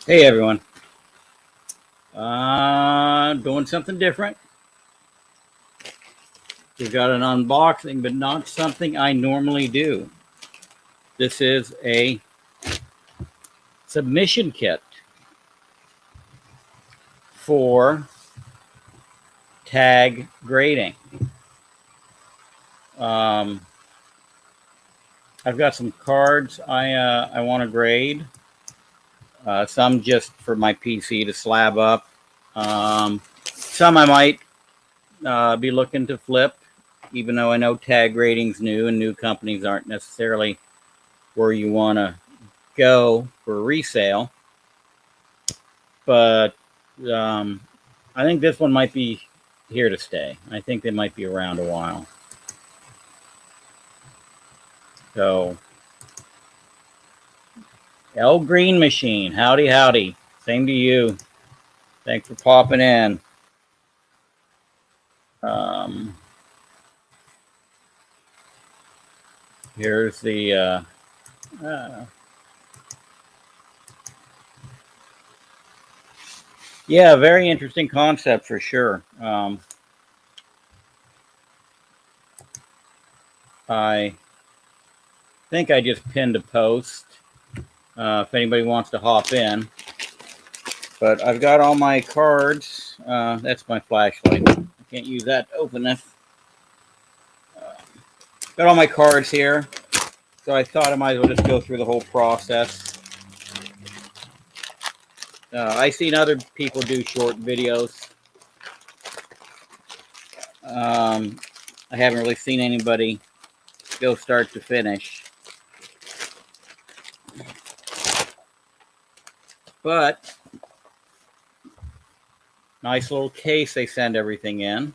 Hey everyone. Doing something different. We've got an unboxing, but not something I normally do. This is a submission kit for tag grading. Um, I've got some cards I want to grade. Some just for my PC to slab up. Some I might be looking to flip, even though I know tag grading's new and new companies aren't necessarily where you want to go for resale. But I think this one might be here to stay. I think they might be around a while. So, L Green Machine, howdy, howdy. Same to you. Thanks for popping in. Um, Here's the yeah, very interesting concept for sure. I think I just pinned a post if anybody wants to hop in. But I've got all my cards. That's my flashlight. I can't use that to open this. Got all my cards here. So I thought I might as well just go through the whole process. I've seen other people do short videos. I haven't really seen anybody go start to finish. But nice little case they send everything in.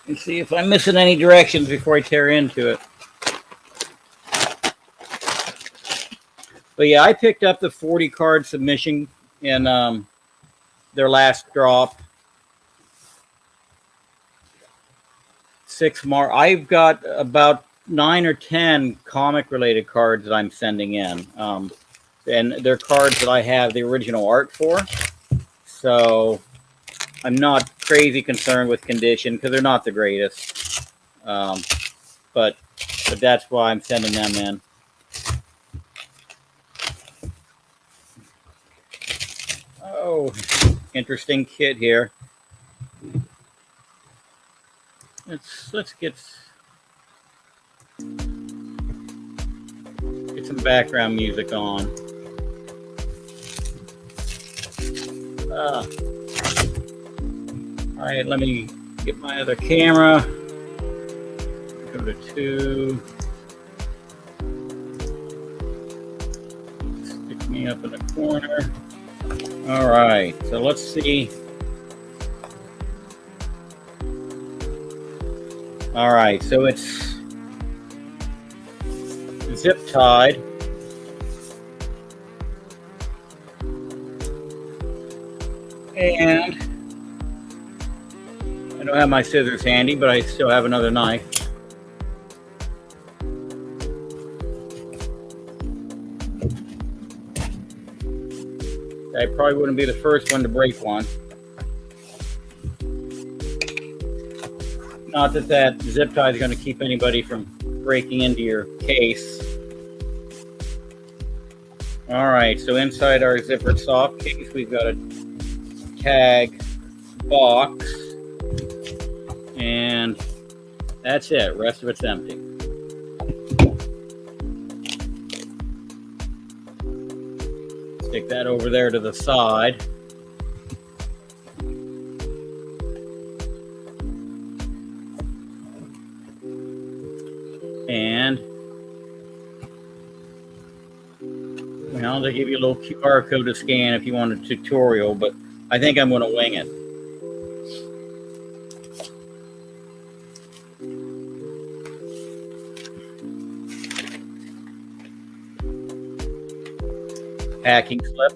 Let's see if I'm missing any directions before I tear into it. But yeah, I picked up the 40 card submission in their last drop. 6 more. I've got about 9 or 10 comic related cards that I'm sending in. And they're cards that I have the original art for. So I'm not crazy concerned with condition because they're not the greatest. But that's why I'm sending them in. Oh, interesting kit here. Let's get some background music on. All right, let me get my other camera. Go to 2. Stick me up in the corner. All right, so let's see. All right, so it's zip tied. And I don't have my scissors handy, but I still have another knife. I probably wouldn't be the first one to break one. Not that zip tie is going to keep anybody from breaking into your case. All right, so inside our zippered soft case, we've got a tag box, and that's it. The rest of it's empty. Stick that over there to the side. And well, they give you a little QR code to scan if you want a tutorial, but I think I'm going to wing it. Packing slip.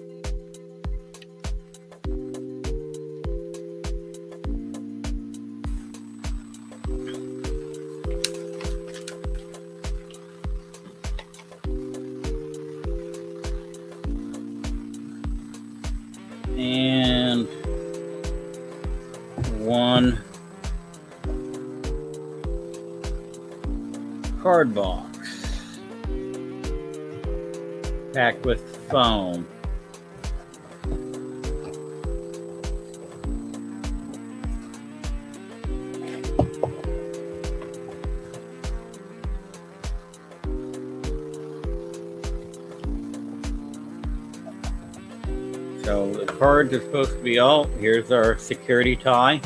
one card box packed with foam. So the cards are supposed to be all. Here's our security tie.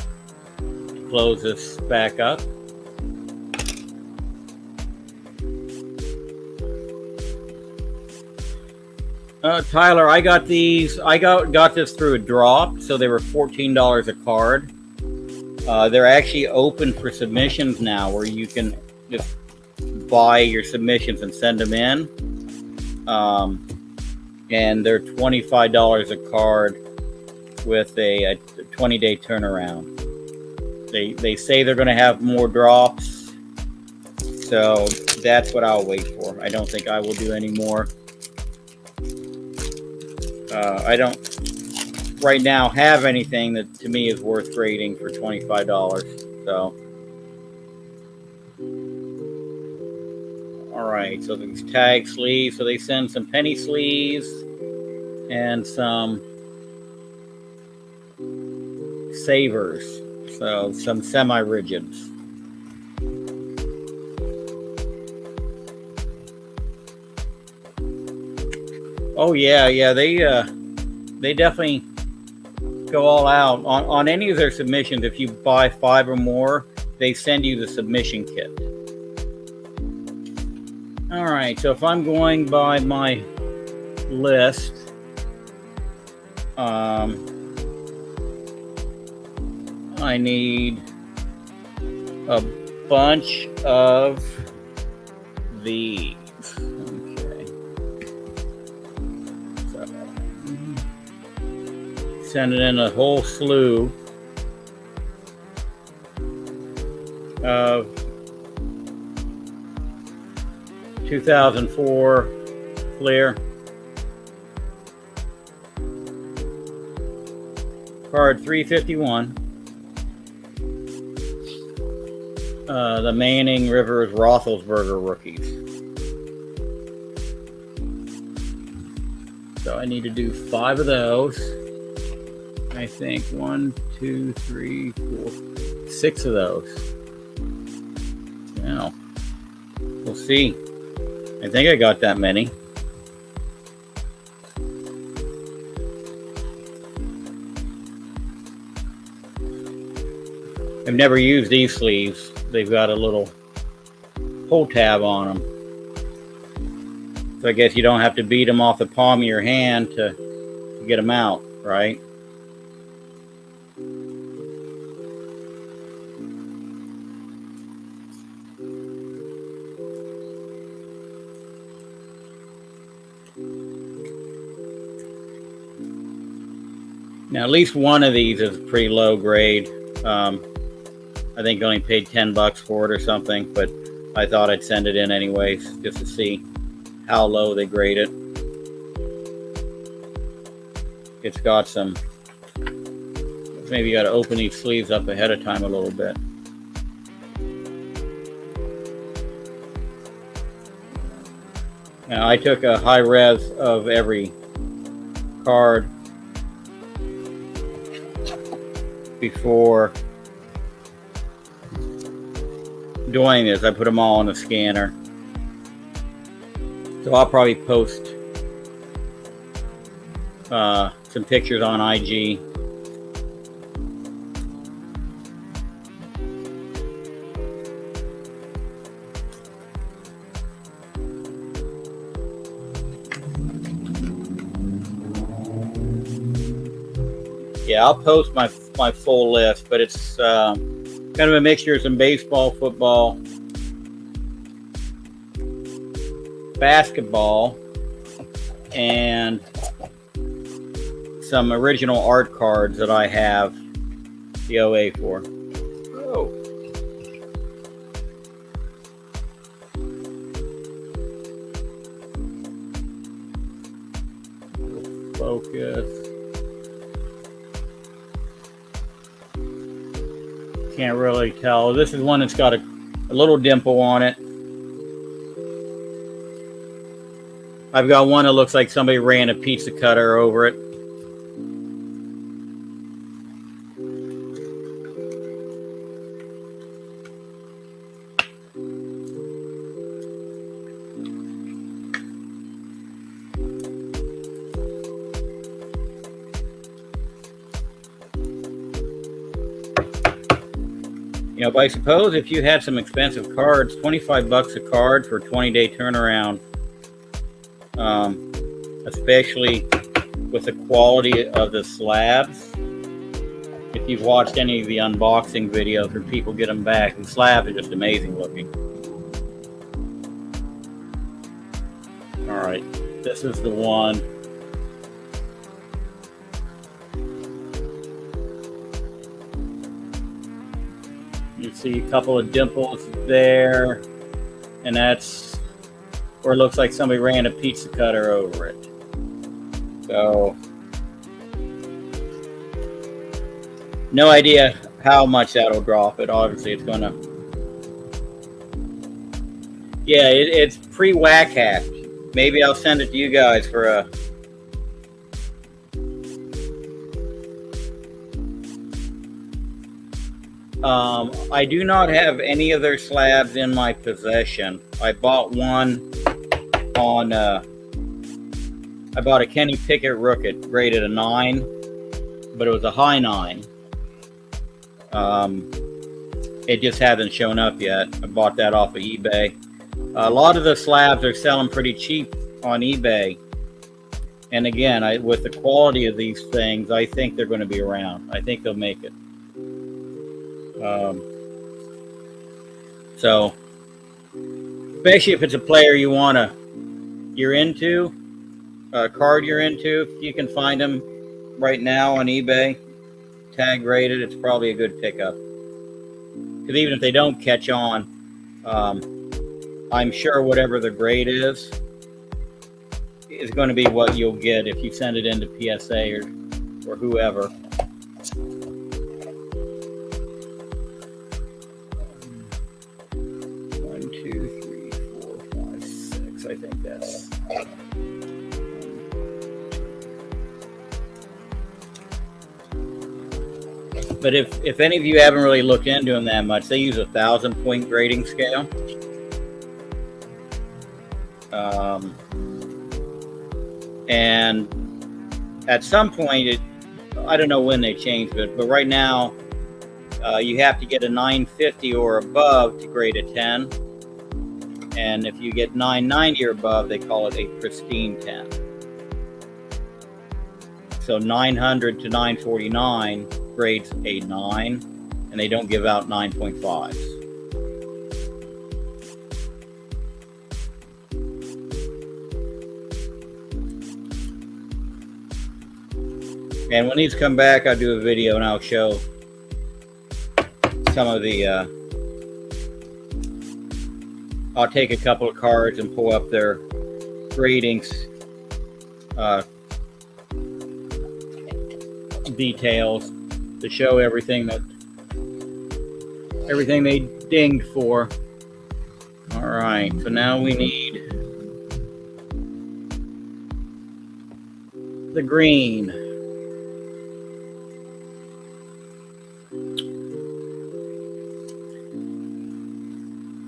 Close this back up. Tyler, I got these. I got this through a drop, so they were $14 a card. They're actually open for submissions now, where you can just buy your submissions and send them in. And they're $25 a card with a 20-day turnaround. They say they're going to have more drops, so that's what I'll wait for. I don't think I will do any more. I don't right now have anything that to me is worth grading for $25. So, all right. So these tag sleeves. So they send some penny sleeves and some savers. So some semi-rigids. Oh yeah. They definitely go all out on any of their submissions. If you buy 5 or more, they send you the submission kit. All right. So if I'm going by my list, I need a bunch of these. Okay. So, sending in a whole slew of 2004 Fleer. Card 351. The Manning Rivers Roethlisberger rookies. So I need to do 5 of those. I think 1, 2, 3, 4, 6 of those. Now, we'll see. I think I got that many. I've never used these sleeves. They've got a little pull tab on them. So I guess you don't have to beat them off the palm of your hand to get them out, right? Now, at least one of these is pretty low grade. I think I only paid $10 for it or something, but I thought I'd send it in anyways just to see how low they grade it. It's got some, maybe you got to open these sleeves up ahead of time a little bit. Now, I took a high res of every card before doing this. I put them all on the scanner. So I'll probably post some pictures on IG. Yeah, I'll post my full list, but it's kind of a mixture of some baseball, football, basketball, and some original art cards that I have the OA for. Oh. Focus. Can't really tell. This is one that's got a little dimple on it. I've got one that looks like somebody ran a pizza cutter over it. You know, but I suppose if you had some expensive cards, 25 bucks a card for a 20-day turnaround, especially with the quality of the slabs. If you've watched any of the unboxing videos where people get them back, the slabs are just amazing looking. All right, this is the one. You see a couple of dimples there, and that's where it looks like somebody ran a pizza cutter over it. So, no idea how much that'll drop it. Obviously, it's gonna. Yeah, it's pre-whack hack. Maybe I'll send it to you guys for a. I do not have any of their slabs in my possession. I bought one on. I bought a Kenny Pickett Rookett, rated a 9, but it was a high 9. It just hasn't shown up yet. I bought that off of eBay. A lot of the slabs are selling pretty cheap on eBay. And again, with the quality of these things, I think they're going to be around. I think they'll make it. So, especially if it's a player you're into, a card you're into, if you can find them right now on eBay, tag rated, it's probably a good pickup. Because even if they don't catch on, I'm sure whatever the grade is going to be what you'll get if you send it into PSA or whoever. I think that's. But if any of you haven't really looked into them that much, they use a 1,000-point grading scale. And at some point, I don't know when they changed it, but right now, you have to get a 950 or above to grade a 10. And if you get 990 or above, they call it a pristine 10. So 900 to 949 grades a 9, and they don't give out 9.5s. And when these come back, I'll do a video and I'll show some of the I'll take a couple of cards and pull up their gradings, details to show everything they dinged for. All right, so now we need the green.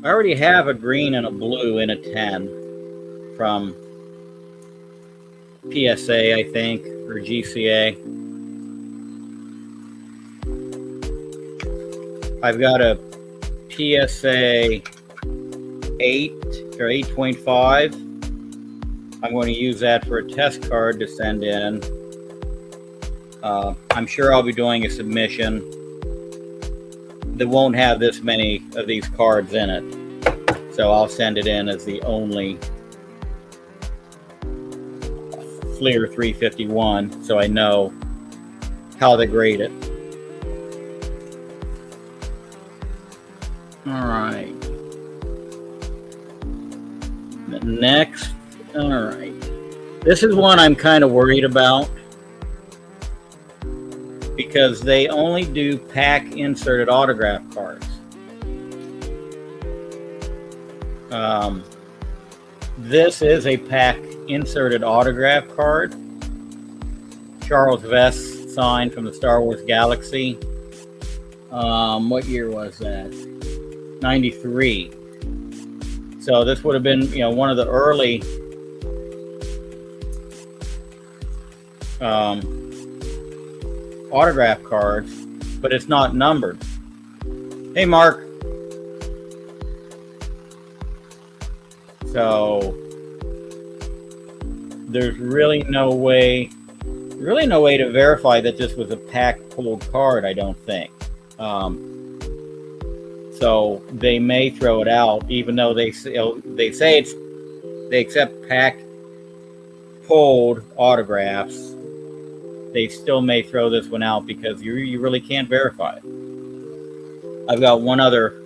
I already have a green and a blue in a 10 from PSA, I think, or GCA. I've got a PSA 8 or 8.5. I'm going to use that for a test card to send in. I'm sure I'll be doing a submission that won't have this many of these cards in it. So I'll send it in as the only Fleer 351 so I know how to grade it. All right. Next, all right. This is one I'm kind of worried about. because they only do pack inserted autograph cards. This is a pack inserted autograph card. Charles Vess signed from the Star Wars Galaxy. What year was that? 93. So this would have been, one of the early autograph cards, but it's not numbered. Hey, Mark. So there's really no way to verify that this was a pack pulled card, I don't think. So they may throw it out, even though they say they accept pack pulled autographs. They still may throw this one out because you really can't verify it. I've got one other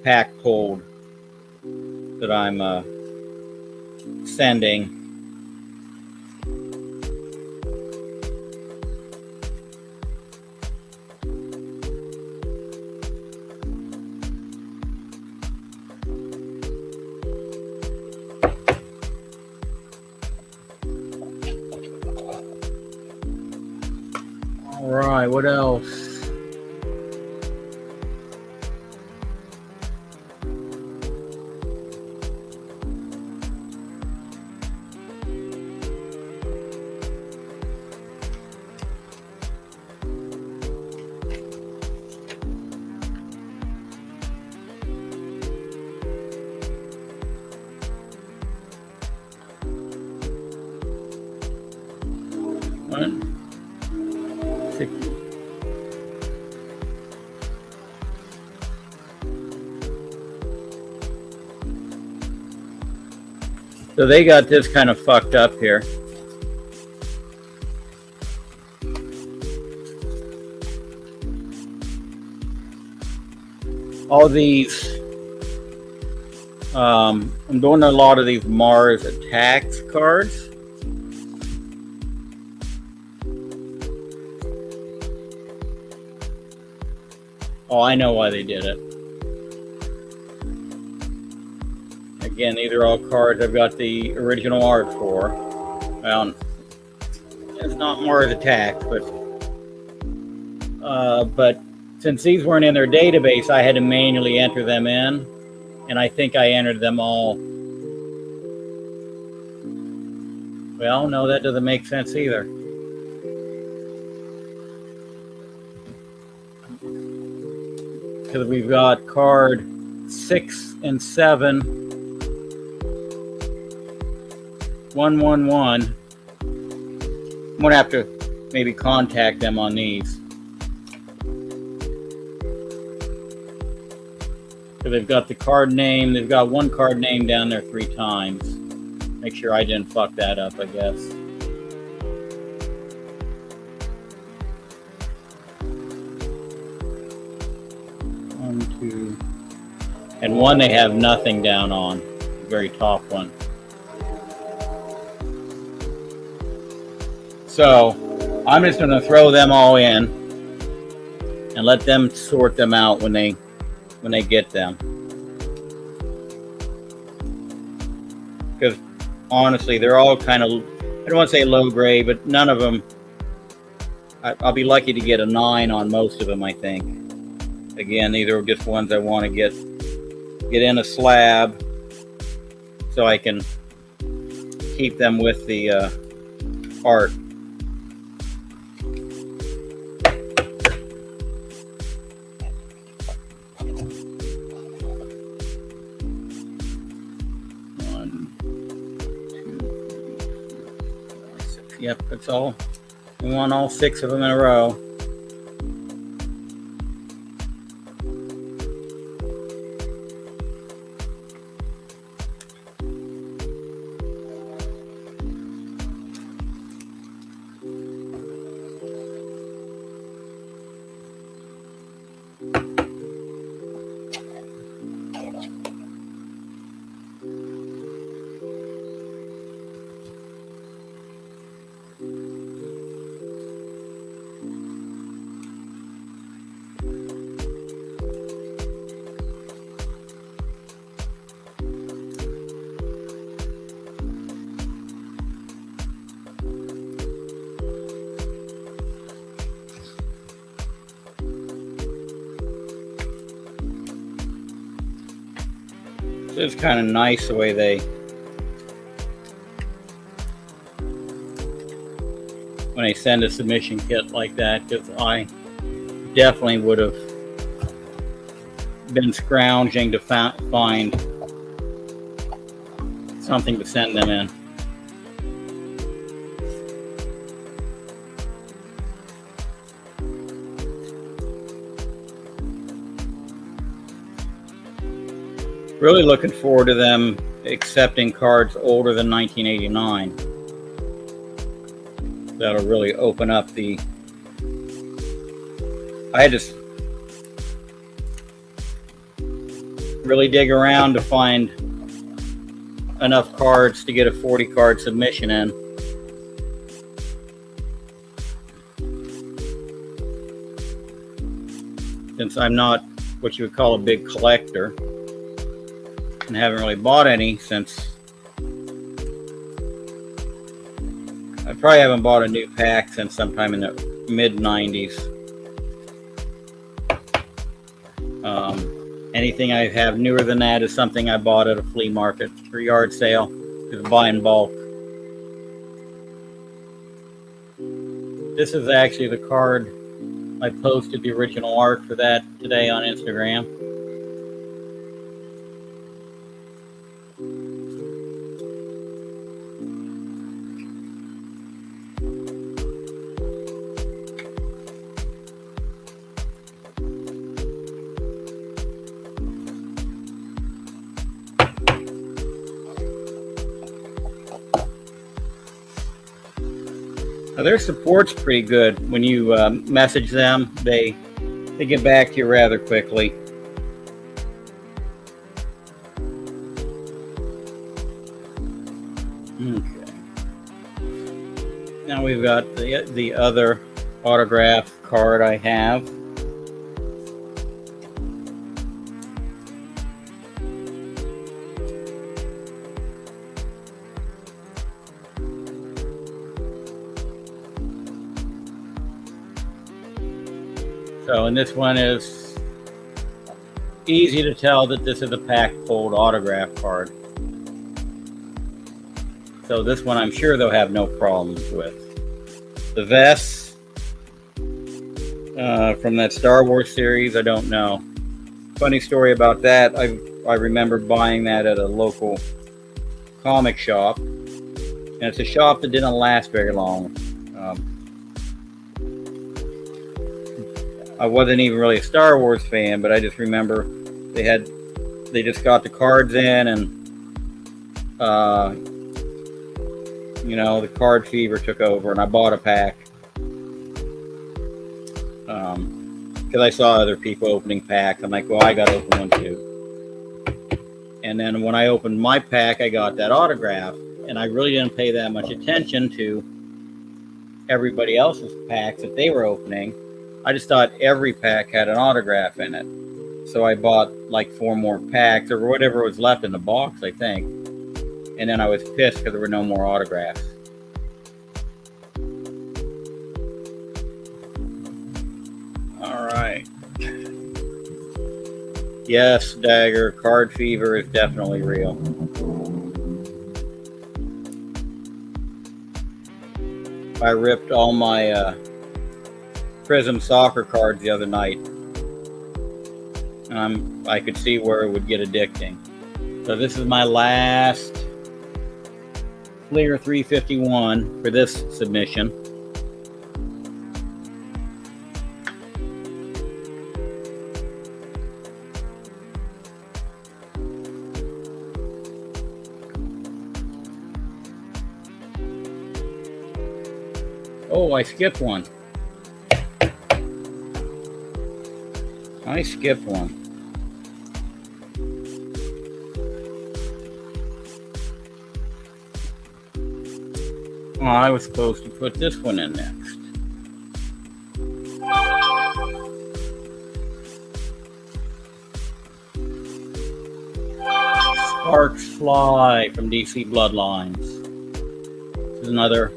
pack pulled that I'm sending. All right, what else? So they got this kind of fucked up here. All these, I'm doing a lot of these Mars Attacks cards. Oh, I know why they did it. Again, these are all cards I've got the original art for. Well, it's not Mars Attacks, but since these weren't in their database, I had to manually enter them in, and I think I entered them all. Well, no, that doesn't make sense either. Because we've got card 6 and 7. 111. I'm gonna have to maybe contact them on these. So they've got the card name. They've got one card name down there 3 times. Make sure I didn't fuck that up, I guess. One, 2, and one they have nothing down on. The very top one. So I'm just going to throw them all in and let them sort them out when they get them. Because honestly, they're all kind of, I don't want to say low grade, but none of them, I'll be lucky to get a 9 on most of them, I think. Again, these are just ones I want to get in a slab so I can keep them with the art. Yep, that's all. We want all 6 of them in a row. It's kind of nice the way when they send a submission kit like that, because I definitely would have been scrounging to find something to send them in. Really looking forward to them accepting cards older than 1989. That'll really open up the... I had to really dig around to find enough cards to get a 40 card submission in. Since I'm not what you would call a big collector, and haven't really bought any since... I probably haven't bought a new pack since sometime in the mid-90s. Anything I have newer than that is something I bought at a flea market or yard sale, to buy in bulk. This is actually the card I posted the original art for that today on Instagram. Their support's pretty good. When you message them, they get back to you rather quickly. Okay. Now we've got the other autograph card I have. So, and this one is easy to tell that this is a pack pulled autograph card. So this one I'm sure they'll have no problems with. The vests from that Star Wars series, I don't know. Funny story about that, I remember buying that at a local comic shop. And it's a shop that didn't last very long. I wasn't even really a Star Wars fan, but I just remember they just got the cards in, and you know, the card fever took over, and I bought a pack because I saw other people opening packs. I'm like, well, I got to open one too. And then when I opened my pack, I got that autograph, and I really didn't pay that much attention to everybody else's packs that they were opening. I just thought every pack had an autograph in it. So I bought like 4 more packs, or whatever was left in the box, I think. And then I was pissed because there were no more autographs. All right. Yes, Dagger, card fever is definitely real. I ripped all my Prism soccer cards the other night. I could see where it would get addicting. So this is my last Fleer 351 for this submission. Oh, I skipped one. I skipped one. Oh, I was supposed to put this one in next. Sparks Fly from DC Bloodlines. This is another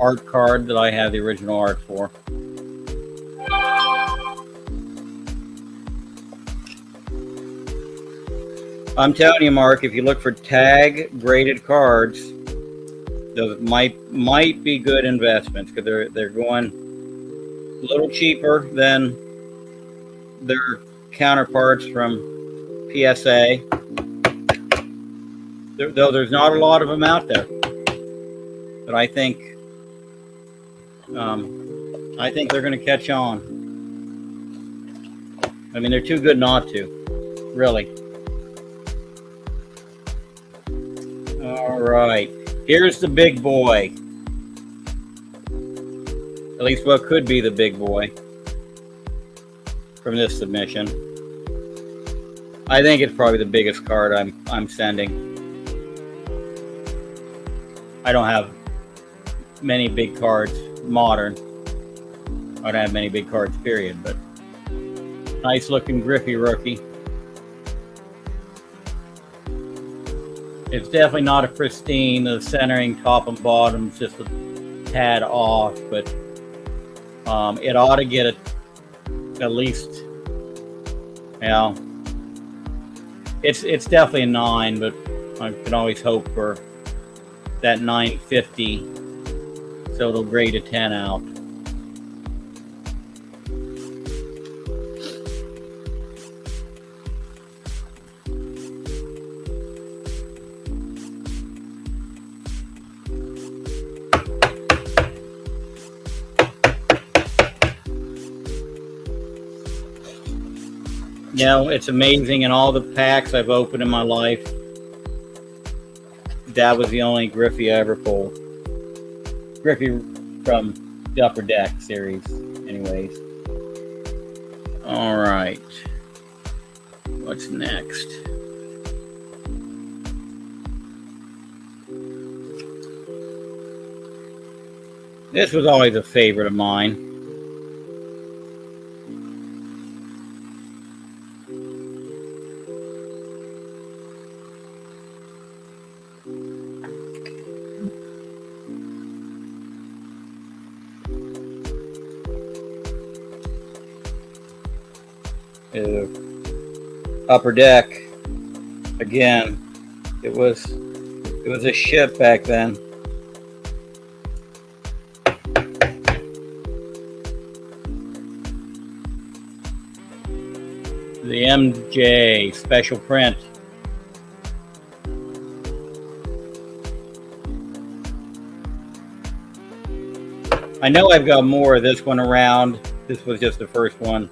art card that I have the original art for. I'm telling you, Mark, if you look for tag graded cards, those might be good investments because they're going a little cheaper than their counterparts from PSA. Though there's not a lot of them out there, but I think they're going to catch on. I mean, they're too good not to, really. All right, here's the big boy. At least what could be the big boy from this submission. I think it's probably the biggest card I'm sending. I don't have many big cards, modern. I don't have many big cards, period, but nice looking Griffey rookie. It's definitely not a pristine. The centering top and bottom is just a tad off, but it ought to get at least, you know, it's definitely a 9, but I can always hope for that 950, so it'll grade a 10 out. You know, it's amazing. In all the packs I've opened in my life, that was the only Griffey I ever pulled. Griffey from the Upper Deck series, anyways. All right. What's next? This was always a favorite of mine. Upper Deck again. It was a ship back then. The MJ special print. I know I've got more of this one around. This was just the first one.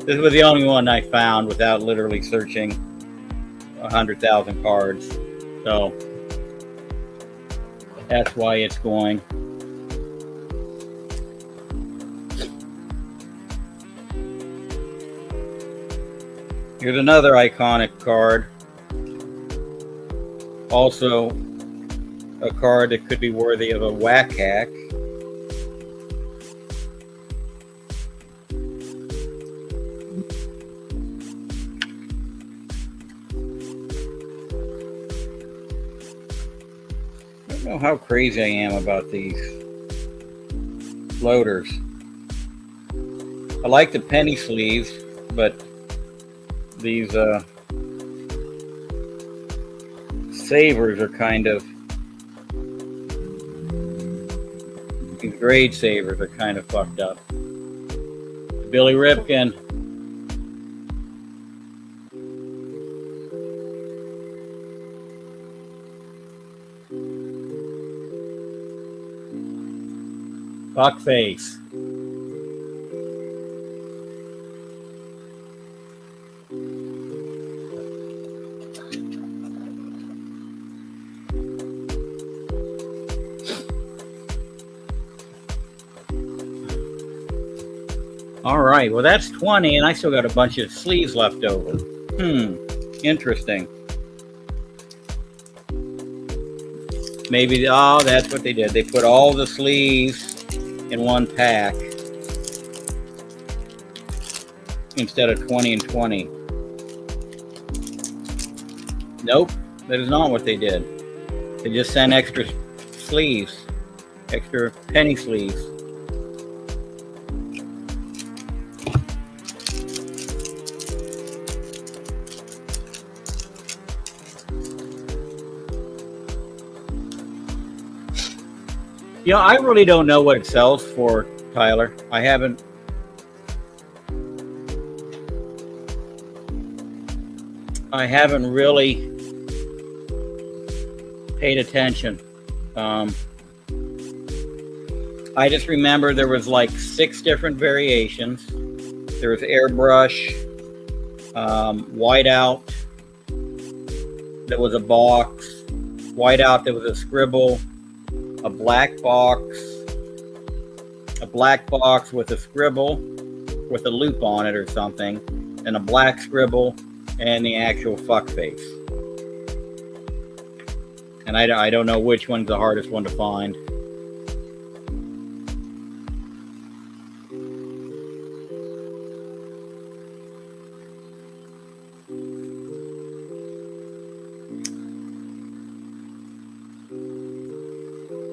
This was the only one I found without literally searching 100,000 cards. So that's why it's going. Here's another iconic card. Also a card that could be worthy of a whack hack. I don't know how crazy I am about these floaters. I like the penny sleeves, but these savers are kind of, these grade savers are kind of fucked up. Billy Ripken. Fuckface. All right, well that's 20, and I still got a bunch of sleeves left over. Interesting. Maybe, oh, that's what they did. They put all the sleeves in one pack instead of 20 and 20. Nope, that is not what they did. They just sent extra sleeves, extra penny sleeves. You know, I really don't know what it sells for, Tyler. I haven't really paid attention. Um, I just remember there was like 6 different variations. There was airbrush, whiteout that was a box, whiteout that was a scribble, a black box with a scribble with a loop on it or something, and a black scribble, and the actual fuck face. And I don't know which one's the hardest one to find.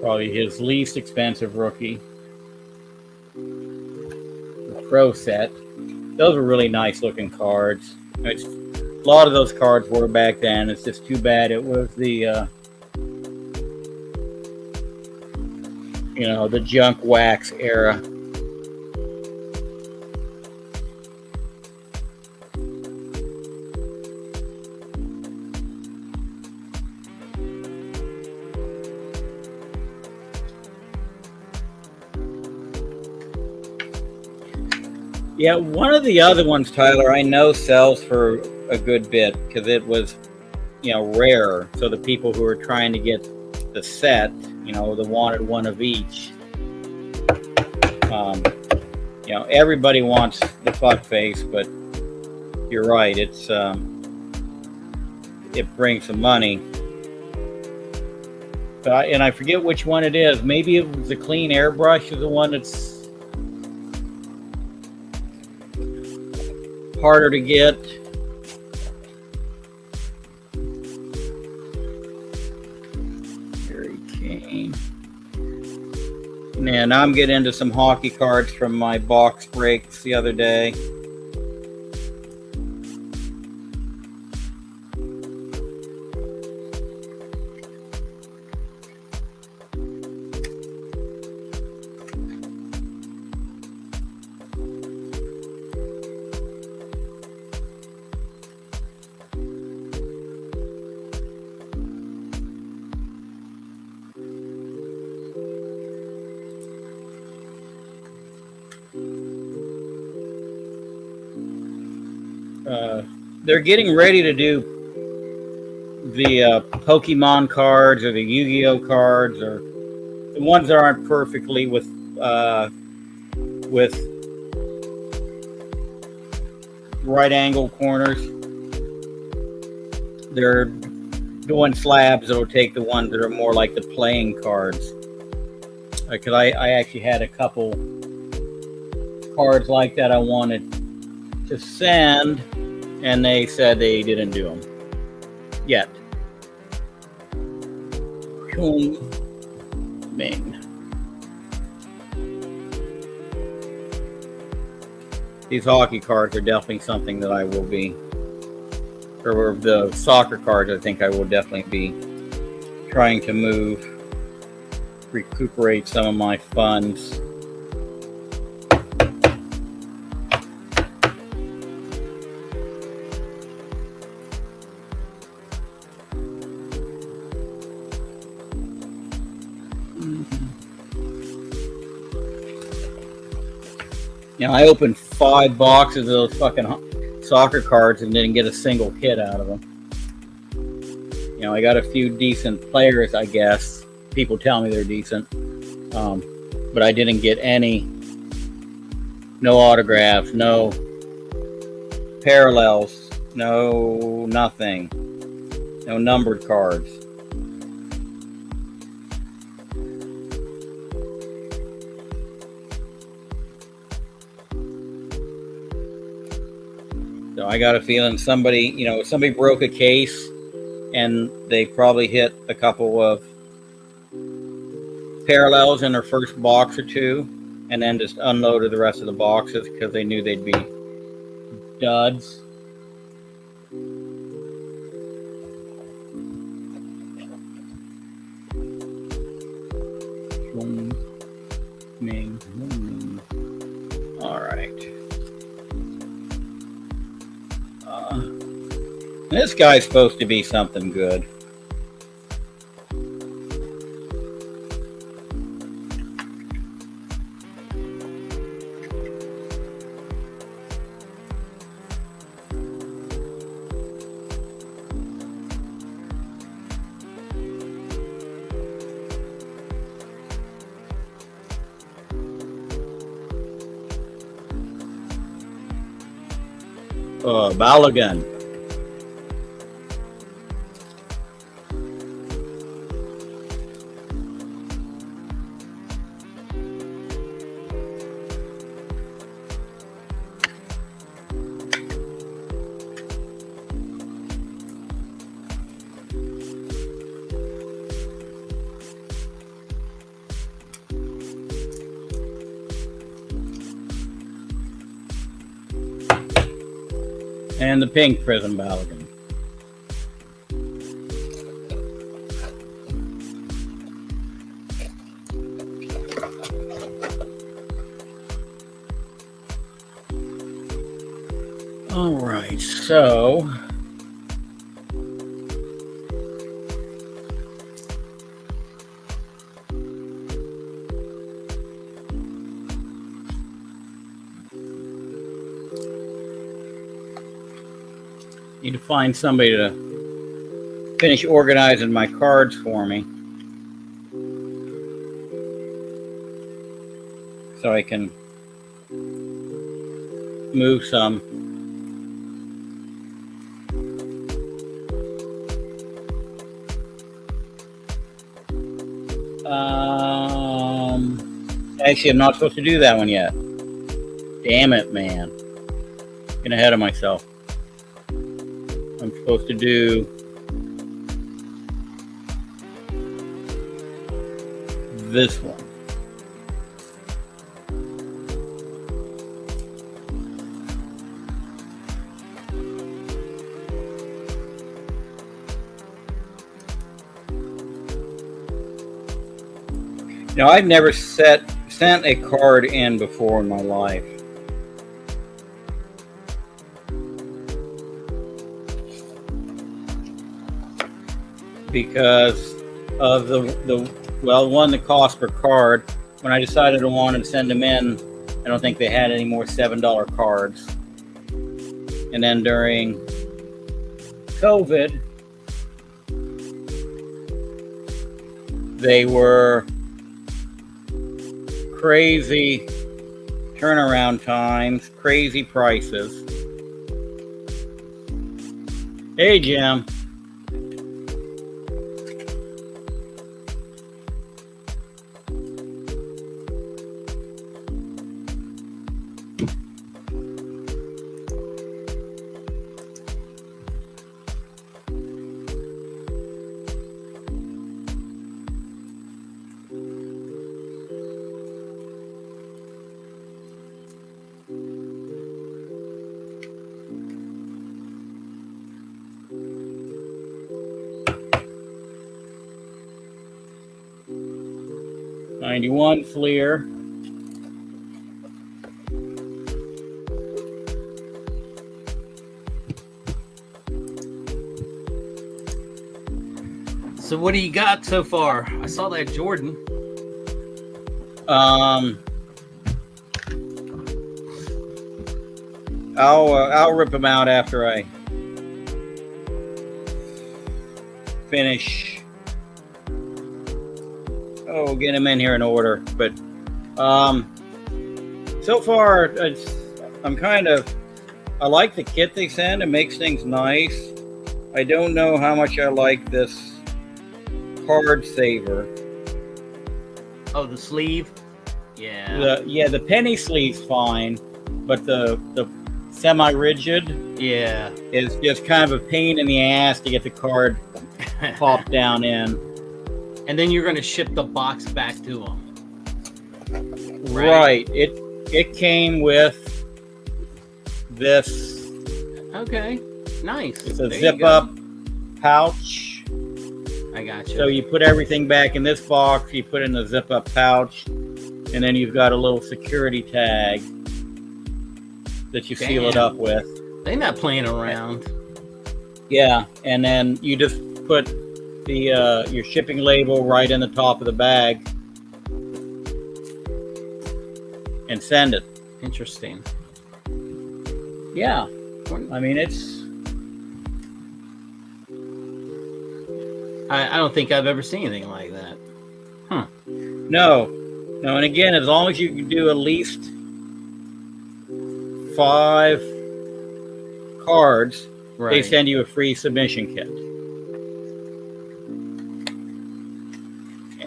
Probably his least expensive rookie. The Pro set. Those were really nice looking cards. A lot of those cards were back then. It's just too bad it was the the junk wax era. Yeah, one of the other ones, Tyler, I know sells for a good bit because it was, rare. So the people who are trying to get the set, they wanted one of each. Everybody wants the fuck face, but you're right. It brings some money. But I forget which one it is. Maybe it was the clean airbrush is the one that's harder to get. Harry Kane. And I'm getting into some hockey cards from my box breaks the other day. They're getting ready to do the Pokemon cards or the Yu-Gi-Oh cards, or the ones that aren't perfectly with right angle corners. They're doing slabs that'll take the ones that are more like the playing cards. Because I actually had a couple cards like that I wanted to send, and they said they didn't do them yet. Ming. These hockey cards are definitely something that I will be, or the soccer cards, I think I will definitely be trying to move, recuperate some of my funds. I opened 5 boxes of those fucking soccer cards and didn't get a single hit out of them. I got a few decent players, I guess. People tell me they're decent. But I didn't get any. No autographs, no parallels, no nothing. No numbered cards. So I got a feeling somebody broke a case and they probably hit a couple of parallels in their first box or two and then just unloaded the rest of the boxes because they knew they'd be duds. This guy's supposed to be something good. Balogun. And the pink Prism Balogun. All right, so need to find somebody to finish organizing my cards for me so I can move some. Actually, I'm not supposed to do that one yet. Damn it, man. Getting ahead of myself. I'm supposed to do this one. Now, I've never sent a card in before in my life. Because of the cost per card. When I decided I wanted to send them in, I don't think they had any more $7 cards. And then during COVID, they were crazy turnaround times, crazy prices. Hey, Jim. '91 Fleer. So what do you got so far? I saw that Jordan. I'll rip them out after I finish. Oh, get them in here in order. But so far, I like the kit they send. It makes things nice. I don't know how much I like this card saver. Oh, the sleeve? Yeah. The penny sleeve's fine, but the semi-rigid is just kind of a pain in the ass to get the card popped down in. And then you're going to ship the box back to them. Right. It came with this. Okay. Nice. It's a zip-up pouch. I got you. So you put everything back in this box. You put it in the zip-up pouch, and then you've got a little security tag that you seal it up with. They're not playing around. Yeah, and then you just put the your shipping label right in the top of the bag and send it. Interesting. Yeah, I mean I don't think I've ever seen anything like that. Huh. no, and again, as long as you can do at least 5 cards, Right. they send you a free submission kit.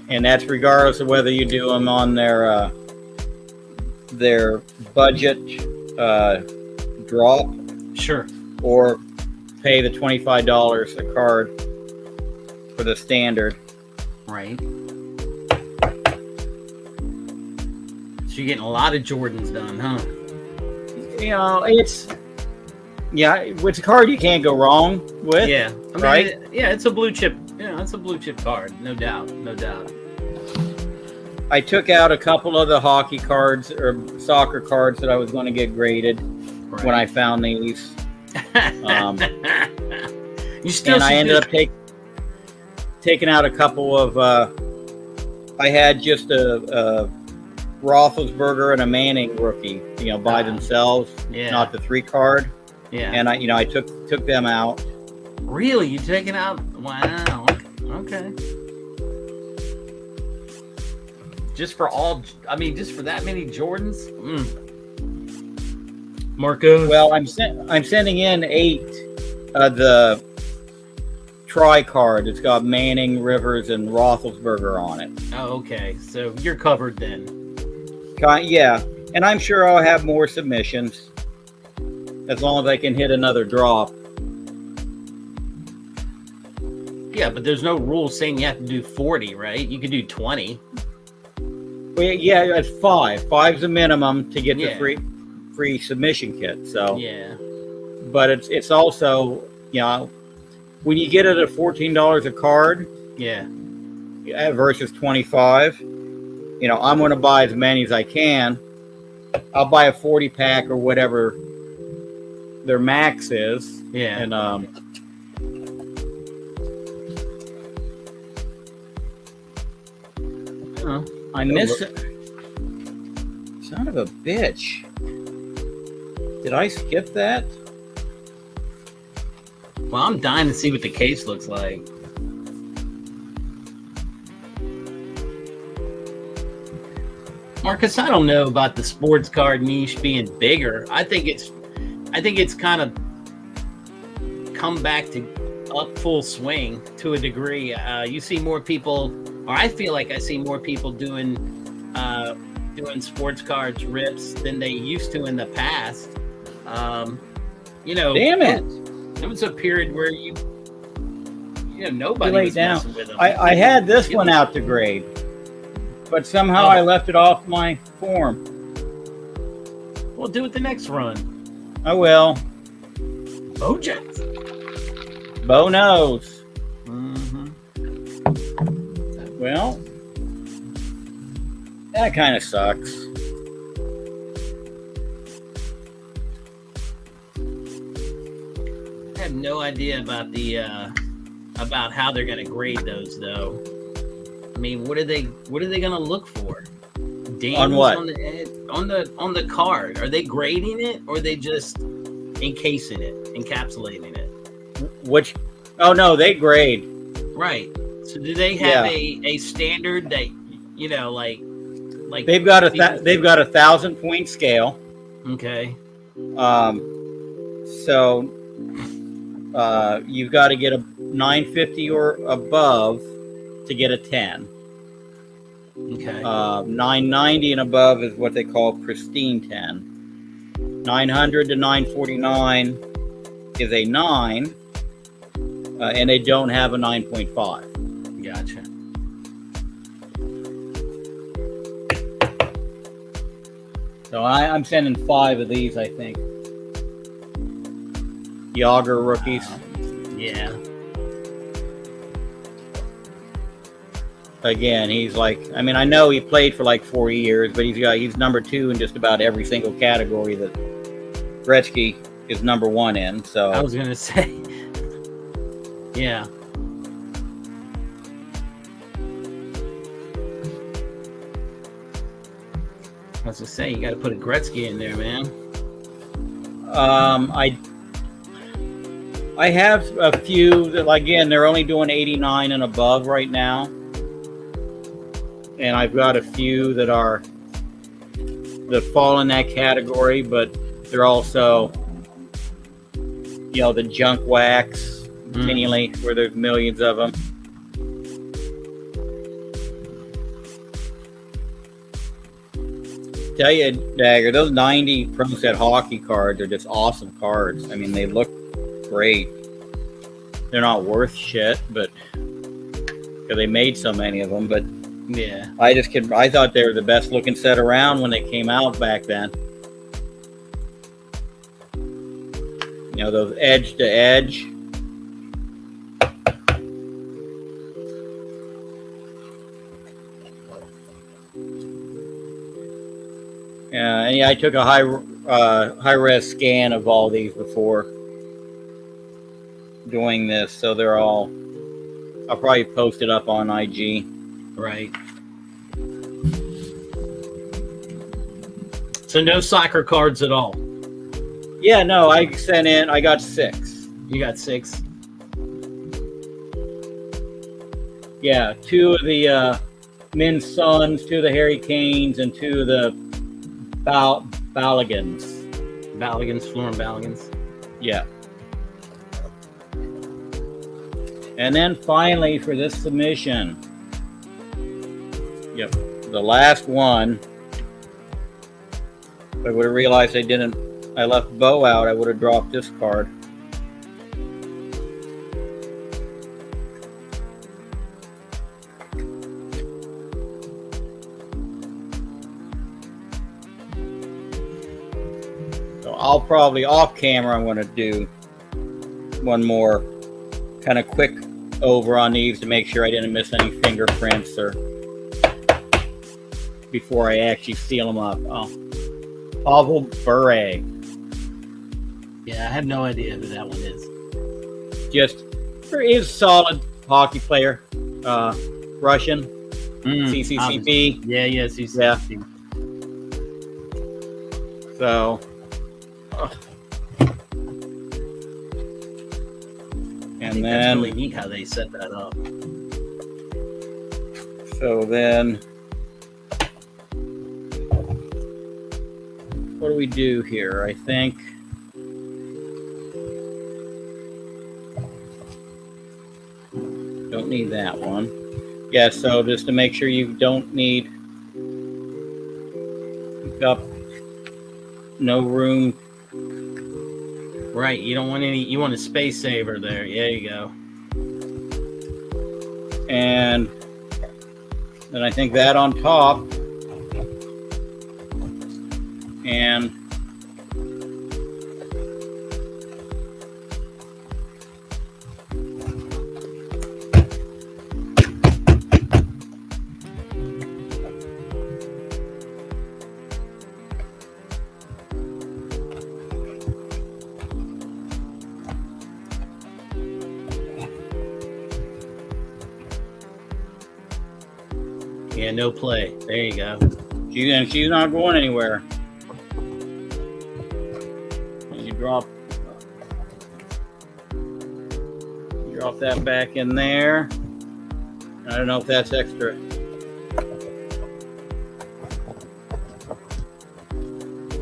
And that's regardless of whether you do them on their budget drop Sure. or pay the $25 a card for the standard. Right. So you're getting a lot of Jordans done, huh? You know, it's a card you can't go wrong with. Yeah. I mean, right? It's a blue chip. Yeah, it's a blue chip card, no doubt. I took out a couple of the hockey cards or soccer cards that I was going to get graded when I found these. You still. And I ended up taking out a couple of. I had just a Roethlisberger and a Manning rookie, by themselves, not the 3 card. Yeah. And I took them out. Really, you taking out? Wow. Okay. Just for that many Jordans? Marco. Well, I'm sending in 8 of the tri card. It's got Manning, Rivers, and Roethlisberger on it. Oh, okay. So you're covered then. Yeah, and I'm sure I'll have more submissions as long as I can hit another drop. Yeah, but there's no rule saying you have to do 40, right? You could do 20. Well, yeah, it's 5. 5's the minimum to get the free submission kit. So yeah, but it's also when you get it at $14 a card, versus 25, I'm going to buy as many as I can. I'll buy a 40 pack or whatever their max is. Yeah, and I missed it. Son of a bitch. Did I skip that? Well, I'm dying to see what the case looks like. Marcus, I don't know about the sports card niche being bigger. I think it's kind of come back to up full swing to a degree. You see more people, or I feel like I see more people doing sports cards rips than they used to in the past. Damn it! It was a period where nobody was messing with them. I had this one out to grade, but somehow I left it off my form. We'll do it the next run. I will. Bojacks. Bo knows. Mm-hmm. Well, that kind of sucks. I have no idea about about how they're going to grade those, though. I mean, what are they going to look for? Dings on what? On the card. Are they grading it, or are they just encapsulating it? Which? Oh no, they grade. Right. So do they have a standard that like they've got a 1,000-point scale. Okay. So you've got to get a 950 or above to get a 10. Okay. 990 and above is what they call pristine 10. 900 to 949 is a 9, and they don't have a 9.5. Gotcha. So I'm sending 5 of these, I think. Yager rookies. Yeah. Again, he's like, I mean, I know he played for like 4 years, but he's number 2 in just about every single category that Gretzky is number one in. So I was gonna say, yeah. I was gonna say you got to put a Gretzky in there, man. I have a few that, again, they're only doing 89 and above right now, and I've got a few that fall in that category, but they're also, the junk wax continually, where there's millions of them. Tell you, Dagger, those 90 Pro Set hockey cards are just awesome cards. I mean, they look great. They're not worth shit, but because they made so many of them. But yeah, I thought they were the best looking set around when they came out back then. Those edge to edge. And yeah, I took a high res scan of all these before doing this, so they're all. I'll probably post it up on IG. Right. So no soccer cards at all. Yeah, no, I got 6. You got 6. Yeah, 2 of the Men's Suns, 2 of the Harry Canes, and 2 of the Balligans. Florent Balligans. Yeah. And then finally for this submission, yep, the last one. If I would have realized I left Bo out, I would have dropped this card. So I'll probably off camera, I'm going to do one more kind of quick over on these to make sure I didn't miss any fingerprints or before I actually seal them up. Oh, Pavel Bure. Yeah, I have no idea who that one is. He's a solid hockey player. Russian. CCCP. Yeah, CCCP. Yeah. So. And then that's really neat how they set that up. So then, what do we do here? I think don't need that one. Yeah, so just to make sure you don't need no room. Right, you don't want any. You want a space saver there. Yeah, you go. And then I think that on top, and yeah, no play. There you go. She's not going anywhere. You drop that back in there. I don't know if that's extra.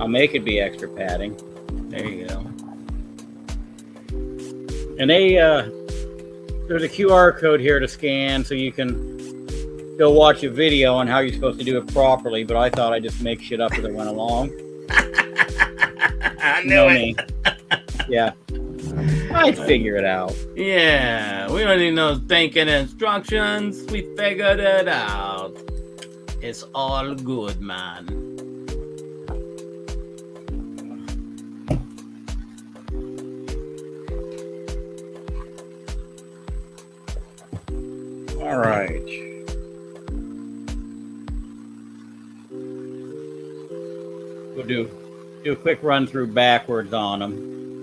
I'll make it be extra padding. There you go. And there's a QR code here to scan so you can go watch a video on how you're supposed to do it properly, but I thought I'd just make shit up as I went along. I knew it. Yeah. I'd figure it out. Yeah, we don't need no thinking instructions. We figured it out. It's all good, man. All right. We'll do a quick run through backwards on them.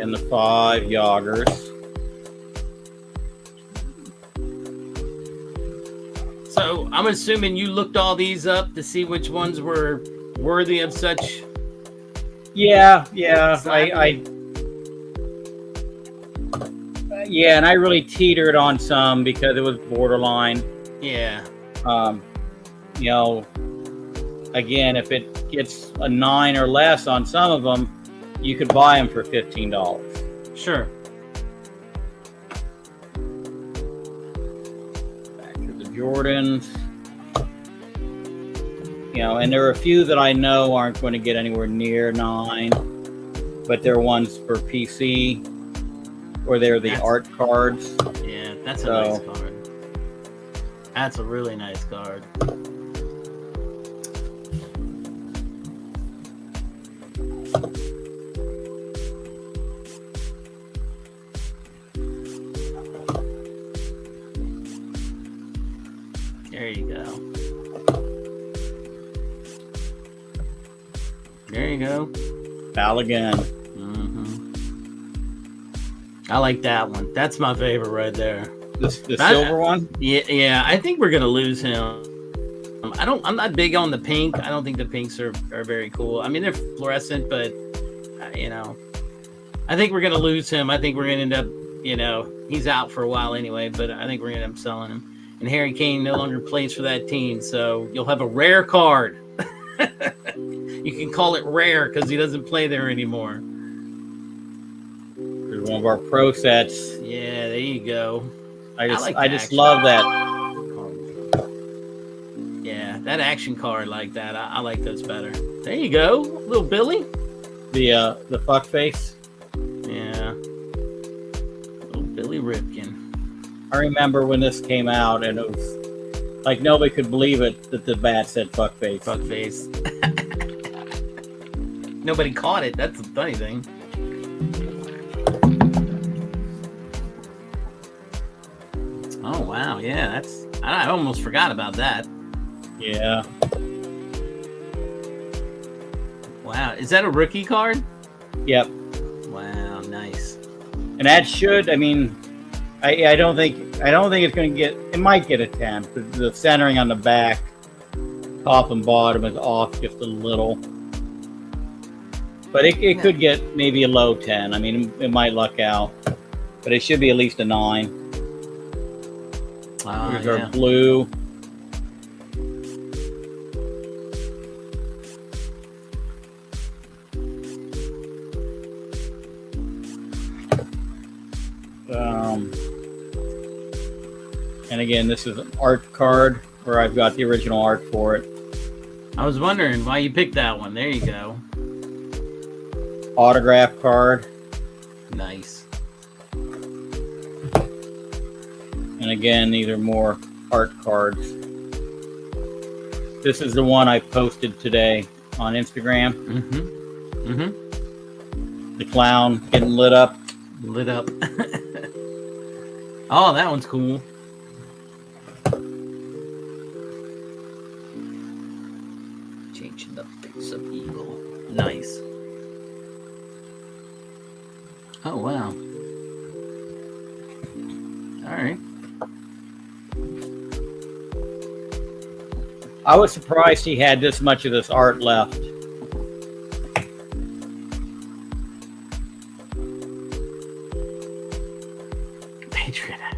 and the 5 Yoggers. So I'm assuming you looked all these up to see which ones were worthy of such. Yeah. And I really teetered on some because it was borderline. Yeah. You know, again, if it gets a 9 or less on some of them, you could buy them for $15. Sure. Back to the Jordans. You know, and there are a few that I know aren't going to get anywhere near 9, but they're ones for PC, or they're the art cards. Yeah, that's a nice card. That's a really nice card. There you go. There you go. Foul again. I like that one. That's my favorite right there. The silver one? Yeah. I think we're gonna lose him. I'm not big on the pink. I don't think the pinks are very cool. I mean, they're fluorescent, but you know, I think we're gonna lose him. I think we're gonna end up, you know, he's out for a while anyway. But I think we're gonna end up selling him. And Harry Kane no longer plays for that team, so you'll have a rare card. You can call it rare because he doesn't play there anymore. There's one of our pro sets. Yeah, there you go. I just love that. Yeah, that action card like that. I like those better. There you go, little Billy. The fuck face. Yeah, little Billy Ripken. I remember when this came out, and it was like nobody could believe it that the bat said fuck face. Fuck face. Nobody caught it. That's the funny thing. Oh wow, yeah, I almost forgot about that. Yeah. Wow, is that a rookie card? Yep. Wow, nice. And that should, I mean, I don't think it's going to get. It might get a 10. The centering on the back, top and bottom is off just a little. But it could get maybe a low 10. I mean, it might luck out, but it should be at least a 9. Here's our blue. And again, this is an art card where I've got the original art for it. I was wondering why you picked that one. There you go. Autograph card. Nice. And again, these are more art cards. This is the one I posted today on Instagram. The clown getting lit up. Lit up. Oh, that one's cool. Changing the face of evil. Nice. Oh, wow. All right. I was surprised he had this much of this art left. Patriot Act.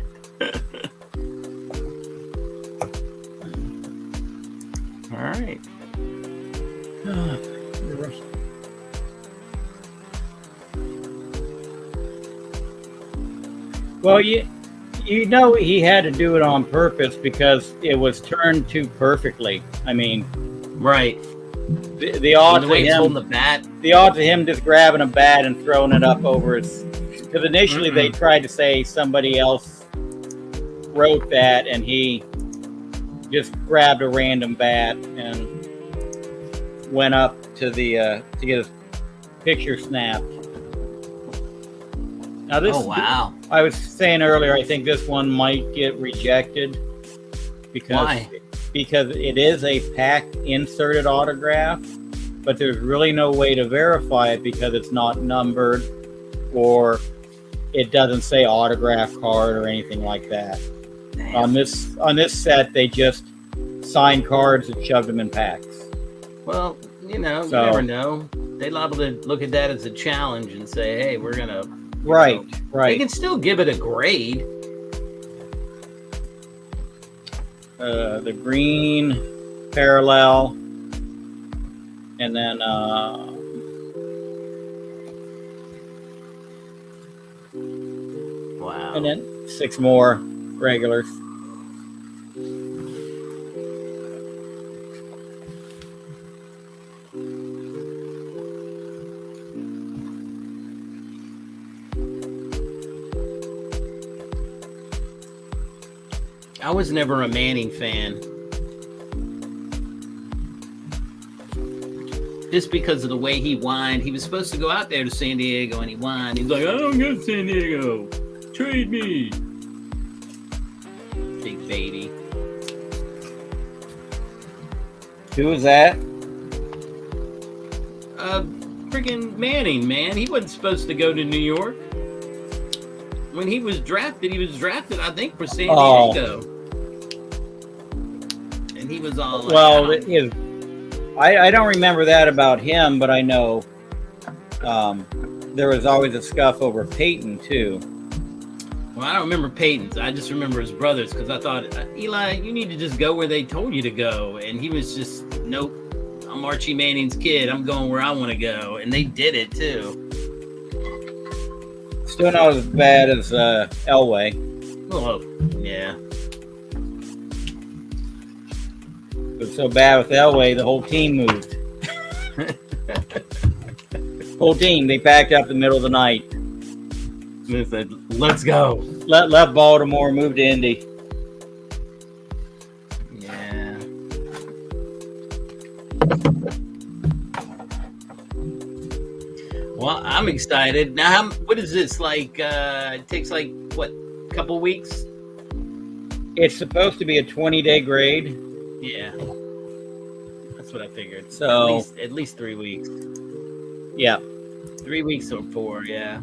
All right. Well, you know he had to do it on purpose because it was turned too perfectly. I mean, right. The odds of him holding the bat. The odds of him just grabbing a bat and throwing it up over his. Because initially they tried to say somebody else wrote that, and he just grabbed a random bat and went up to the to get his picture snapped. Now this. Oh wow! I was saying earlier, I think this one might get rejected because Why? Because it is a packed inserted autograph, but there's really no way to verify it because it's not numbered. or it doesn't say autograph card or anything like that. Damn. On this set, they just signed cards and shoved them in packs. Well, you know, So- you never know. They liable to look at that as a challenge and say, "Hey, we're gonna." Right, They right. can still give it a grade. The green parallel, and then Wow. and then 6 more regulars. I was never a Manning fan. Just because of the way he whined. He was supposed to go out there to San Diego and he whined. He's like, I don't go to San Diego. Trade me. Big baby. Who is that? Freaking Manning, man. He wasn't supposed to go to New York. When he was drafted, I think, for San Oh. Diego. And he was all like, Well, I don't- I don't remember that about him, but I know there was always a scuff over Peyton too. Well, I don't remember Peyton's. I just remember his brothers because I thought, Eli, you need to just go where they told you to go. And he was just, nope, I'm Archie Manning's kid. I'm going where I want to go. And they did it too. Still not as bad as Elway. Oh, yeah. It was so bad with Elway, the whole team moved. Whole team, they packed up the middle of the night. Smith said, let's go. Left Baltimore, moved to Indy. Yeah. Well, I'm excited. Now, what is this? Like, it takes like, what, a couple weeks? It's supposed to be a 20-day grade. Yeah. That's what I figured. So- at least 3 weeks. Yeah. 3 weeks or 4, yeah.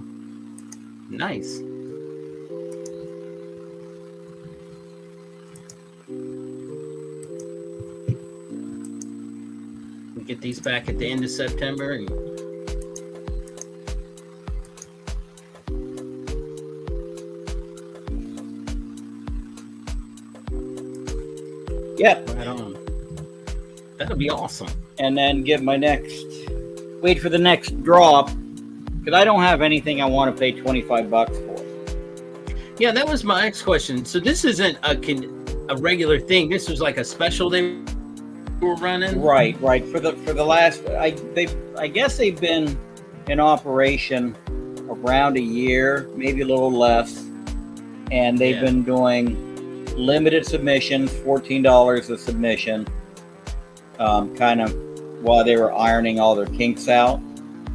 Nice. We get these back at the end of September and Yeah. right on. That'll be awesome. And then get my wait for the next drop, because I don't have anything I want to pay $25 for. Yeah, that was my next question. So this isn't a regular thing. This was like a special they were running. Right. For the last, I guess they've been in operation around a year, maybe a little less, and they've been doing limited submissions, $14 a submission, kind of while they were ironing all their kinks out.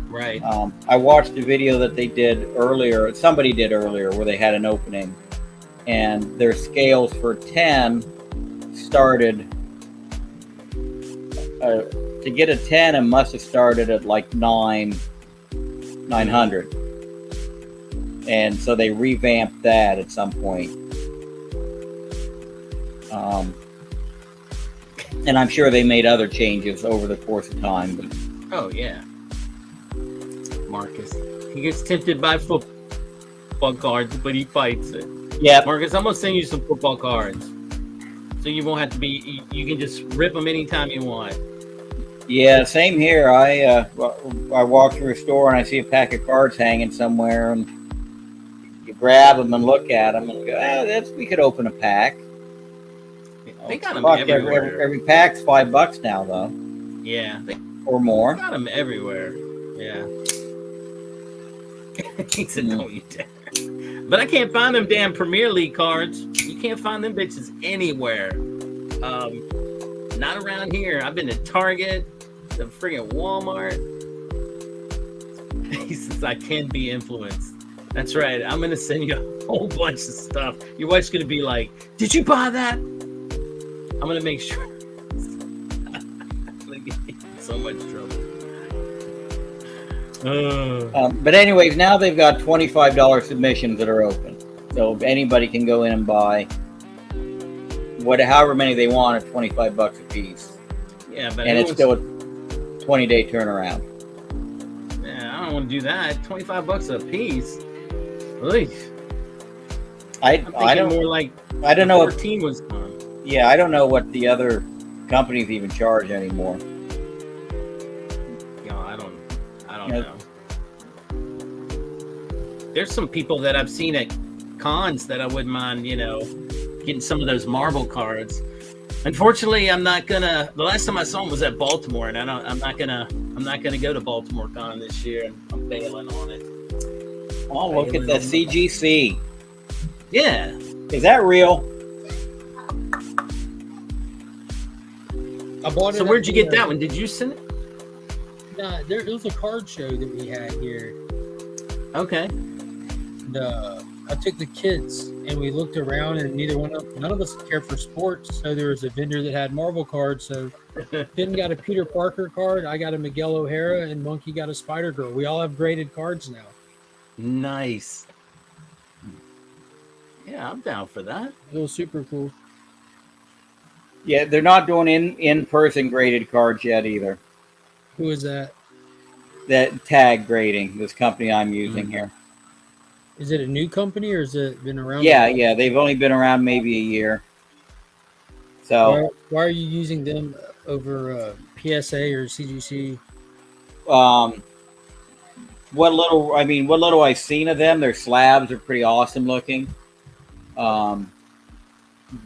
Right. I watched a video that they did earlier, somebody did earlier, where they had an opening, and their scales for 10 started, to get a 10, it must have started at like 900. And so they revamped that at some point. And I'm sure they made other changes over the course of time. But Oh, yeah. Marcus. He gets tempted by football cards, but he fights it. yeah, Marcus, I'm going to send you some football cards. So you won't have to be, you can just rip them anytime you want. yeah, same here. I walk through a store and I see a pack of cards hanging somewhere, and you grab them and look at them and go, we could open a pack. They got them Fuck, everywhere. every pack's $5 now, though, Yeah, they or more. got them everywhere. Yeah. He said, don't you dare. But I can't find them damn Premier League cards. You can't find them bitches anywhere. Not around here. I've been to Target, the friggin' Walmart. He says, I can be influenced. That's right. I'm going to send you a whole bunch of stuff. Your wife's going to be like, did you buy that? I'm going to make sure. I'm gonna get you in so much trouble. But anyways, now they've got $25 submissions that are open, so anybody can go in and buy however many they want at $25 a piece, Yeah, but and it's still a 20-day turnaround. Yeah, I don't want to do that. $25 a piece. Oy. I'm I thinking don't more like I don't know. 14 was fun. Yeah, I don't know what the other companies even charge anymore. You know, I don't Yeah. know. There's some people that I've seen at cons that I wouldn't mind, you know, getting some of those marble cards. Unfortunately, I'm not gonna. The last time I saw them was at Baltimore, and I'm not gonna go to Baltimore Con this year. And I'm bailing on it. Oh, look at that CGC. Yeah. Is that real? I bought it. So where'd you get that one? Did you send it? Nah, it was a card show that we had here. Okay. And, I took the kids and we looked around, and none of us care for sports. So there was a vendor that had marble cards. So Finn got a Peter Parker card, I got a Miguel O'Hara, and Monkey got a Spider Girl. We all have graded cards now. Nice. Yeah, I'm down for that. It was super cool. Yeah, they're not doing in-person graded cards yet either. Who is that? That Tag Grading, this company I'm using here. Is it a new company or has it been around? Yeah, they've only been around maybe a year. So why are you using them over PSA or CGC? what little I've seen of them, their slabs are pretty awesome looking.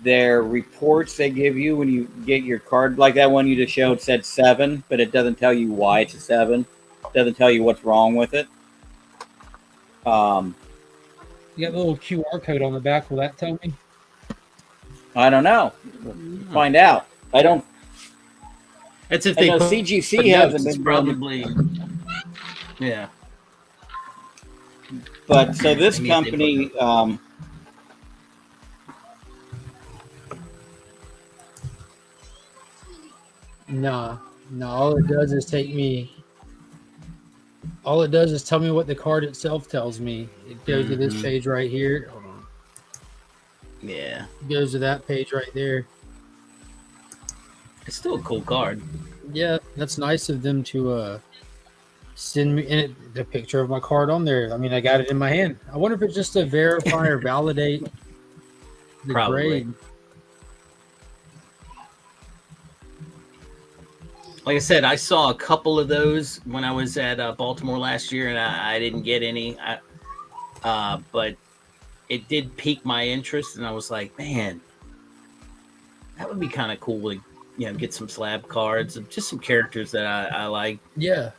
Their reports they give you when you get your card, like that one you just showed said 7, but it doesn't tell you why it's a 7. It doesn't tell you what's wrong with it. You got the little QR code on the back. Will that tell me? I don't know. Find out. I don't. That's if I they know put CGC hasn't notes, been probably. Yeah. But so this I mean, if they company, put No. All it does is All it does is tell me what the card itself tells me. It goes to this page right here. Hold on. Yeah. It goes to that page right there. It's still a cool card. Yeah, that's nice of them to send me the picture of my card on there. I mean, I got it in my hand. I wonder if it's just to verify or validate the Probably. grade. Like I said, I saw a couple of those when I was at Baltimore last year, and I didn't get any. But it did pique my interest, and I was like, man, that would be kind of cool to, get some slab cards of just some characters that I like. Yeah,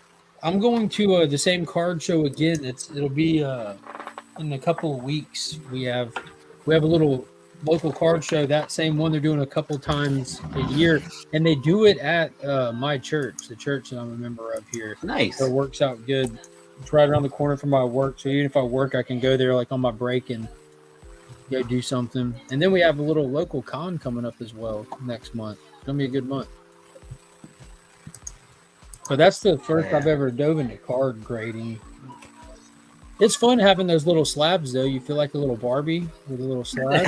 I'm going to the same card show again. It'll be in a couple of weeks. We have a little local card show, that same one they're doing a couple times a year, and they do it at my church, the church that I'm a member of here. Nice. So it works out good. It's right around the corner from my work, so even if I work, I can go there like on my break and go do something. And then we have a little local con coming up as well next month. It's gonna be a good month. But that's the first I've ever dove into card grading. It's fun having those little slabs, though. You feel like a little Barbie with a little slab.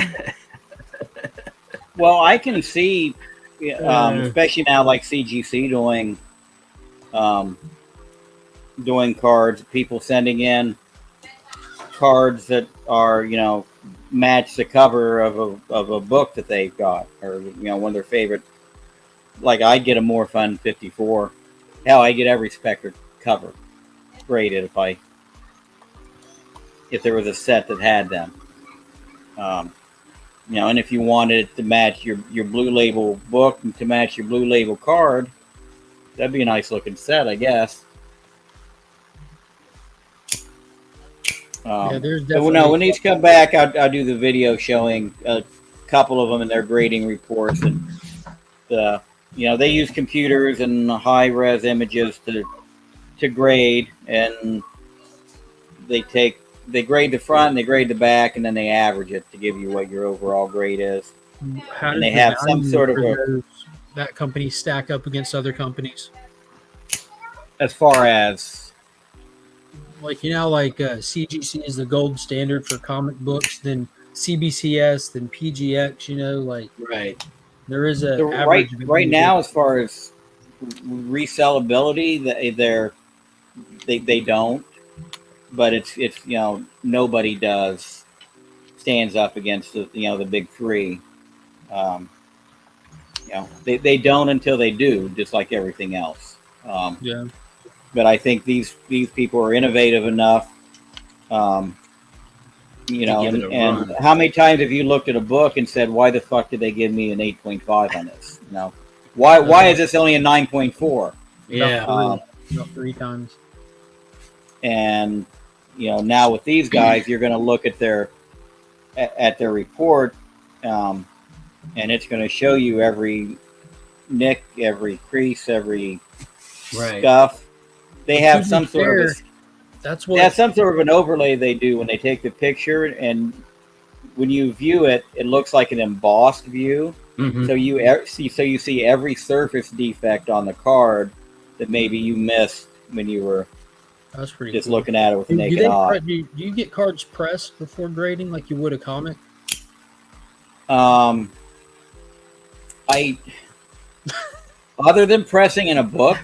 well, I can see, especially now, like CGC doing cards, people sending in cards that are, match the cover of a book that they've got, or one of their favorite. Like I get a More Fun 54. Hell, I get every Spectre cover graded if there was a set that had them. And if you wanted it to match your Blue Label book and to match your Blue Label card, that'd be a nice looking set, I guess. There's definitely. No, when these come back, I'll do the video showing a couple of them and their grading reports, and they use computers and high res images to grade, and they grade the front and they grade the back, and then they average it to give you what your overall grade is. How and does they the have some value sort of for that company stack up against other companies? as far as Like like CGC is the gold standard for comic books, then CBCS, then PGX. Like Right. there is a So average of right individual. now, as far as resellability, they don't. But it's nobody does stands up against the big three. Um, they don't until they do, just like everything else. Yeah. But I think these people are innovative enough. Um, give it a and run. how many times have you looked at a book and said, "Why the fuck did they give me an 8.5 on this?" Why is this only a 9.4? Yeah. About three times. And now with these guys, you're going to look at their report, and it's going to show you every nick, every crease, every Right. scuff. They have To be some sort fair, of That's they have what. some sort of an overlay they do when they take the picture, and when you view it, it looks like an embossed view. Mhm. So you see every surface defect on the card that maybe you missed when you were That's pretty just cool. looking at it with the Do naked eye. do you get cards pressed before grading like you would a comic? I other than pressing in a book,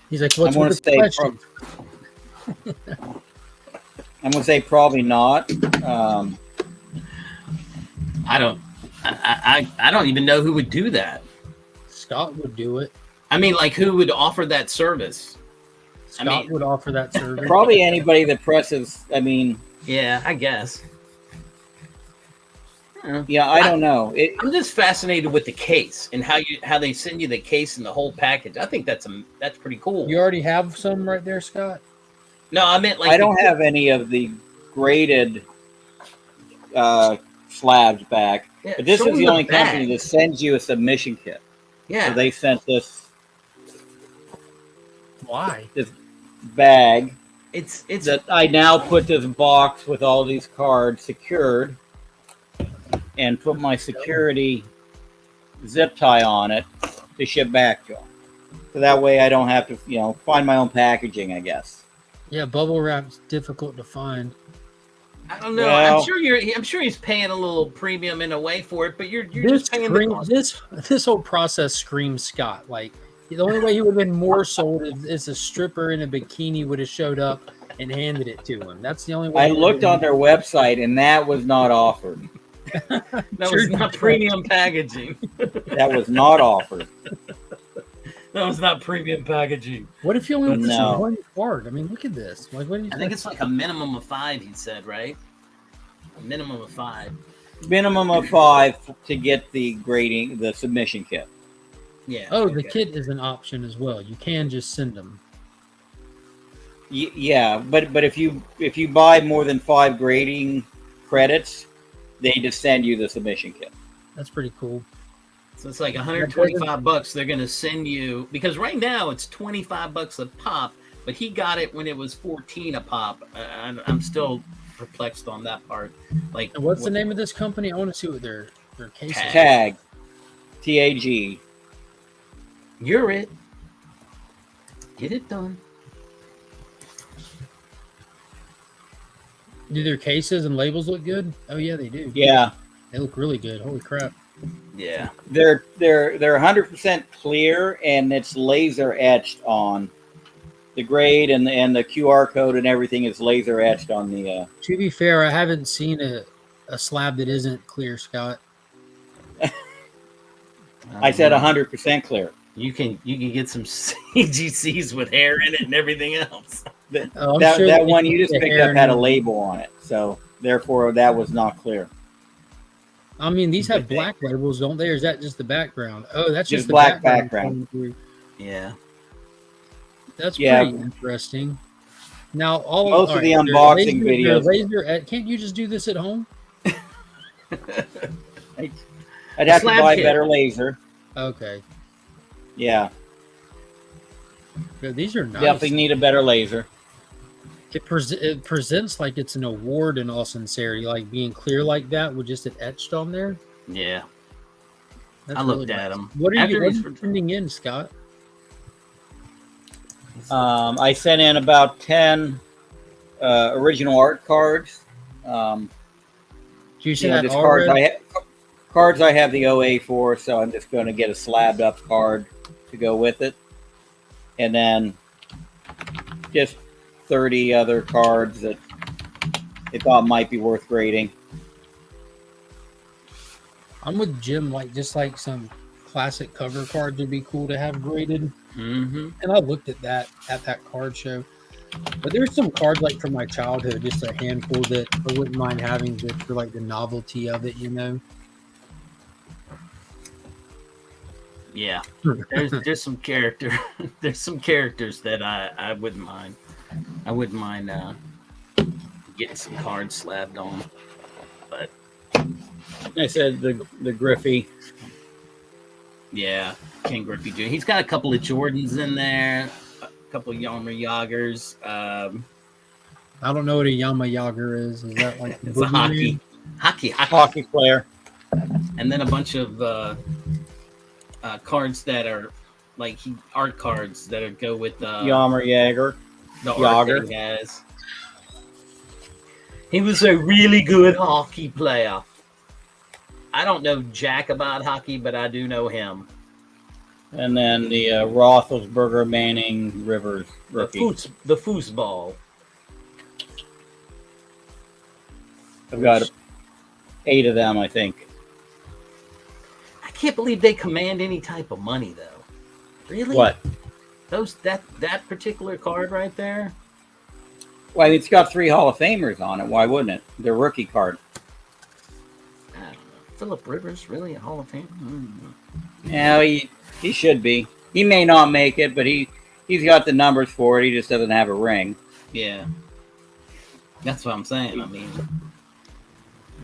He's like, what's I'm gonna with the say question? I'm gonna say probably not. I don't even know who would do that. Scott would do it. I mean, like, who would offer that service? Scott would offer that service. Probably anybody that presses. I mean, Yeah, I guess. yeah, I don't know. I'm just fascinated with the case and how they send you the case and the whole package. I think that's pretty cool. You already have some right there, Scott? No, I meant like I don't have any of the graded slabs back. Yeah, But this show is me the only bag. company that sends you a submission kit. Yeah. So they sent this Why? bag it's that I now put this box with all these cards secured and put my security zip tie on it to ship back to them. So that way I don't have to, find my own packaging, I guess. Yeah, bubble wrap's difficult to find. I don't know. Well- I'm sure he's paying a little premium in a way for it, but you're This just paying the cost. this whole process screams Scott. Like the only way he would have been more sold is a stripper in a bikini would have showed up and handed it to him. That's the only way. I looked on their website and that was not offered. That Sure was not did. premium packaging. That was not offered. That was not premium packaging. What if you only want No. one card? I mean, look at this. Like, what do you I think it's like a minimum of 5, he said, right? A minimum of 5. Minimum of 5 to get the grading, the submission kit. Yeah. Oh, the okay. kit is an option as well. You can just send them. Yeah, but if you buy more than 5 grading credits, they just send you the submission kit. That's pretty cool. So it's like $125 they're going to send you, because right now it's $25 a pop, but he got it when it was 14 a pop. I'm still perplexed on that part. Like, And what's the name of this company? I want to see what their case is. Tag, TAG. You're it. Get it done. Do their cases and labels look good? Oh yeah, they do. Yeah, They look really good. Holy crap. Yeah. they're 100% clear, and it's laser etched on the grade, and the QR code and everything is laser etched on the. To be fair, I haven't seen a slab that isn't clear, Scott. I said 100% clear. You can get some CGCs with hair in it and everything else. Oh, I'm That sure that they one can you put just the picked hair up had a in. label on it, so therefore that was not clear. I mean, these have I think- black labels, don't they? Or is that just the background? Oh, that's Just just the black background. background. coming through. Yeah. That's Yeah. pretty interesting. Now, all Most of all the your unboxing your videos- laser, can't you just do this at home? I'd have to Slab buy kit. better laser. Okay. Yeah, Yeah, these are nice. definitely need a better laser. It presents like it's an award in all sincerity, like being clear like that with just it etched on there. Yeah. That's I looked really at nice. them. What are After you he's- sending in, Scott? I sent in about 10 original art cards. Do you send that Just all cards red? cards I have the OA for, so I'm just going to get a slabbed up card to go with it, and then just 30 other cards that they thought might be worth grading. I'm with Jim. Like just like some classic cover cards would be cool to have graded. Mm-hmm. And I looked at that card show. But there's some cards like from my childhood, just a handful that I wouldn't mind having just for like the novelty of it, you know. Yeah, there's some character. There's some characters that I wouldn't mind. I wouldn't mind getting some cards slabbed on. But I said the Griffey. yeah, King Griffey Jr. He's got a couple of Jordans in there, a couple of Yarmer Yagers. I don't know what a Yama Yager is. Is that like It's a hockey player. and then a bunch of cards that are like art cards that go with Yammer Yager. the art that he has. He was a really good hockey player. I don't know jack about hockey, but I do know him. And then the Roethlisberger, Manning, Rivers rookie. The foosball. I've got 8 of them, I think. I can't believe they command any type of money, though. Really? What? That particular card right there? Well, I mean, it's got 3 Hall of Famers on it. Why wouldn't it? They're rookie card. I don't know. Phillip Rivers, really a Hall of Fame? Mm-hmm. Yeah, he should be. He may not make it, but he's got the numbers for it. He just doesn't have a ring. Yeah. That's what I'm saying. I mean,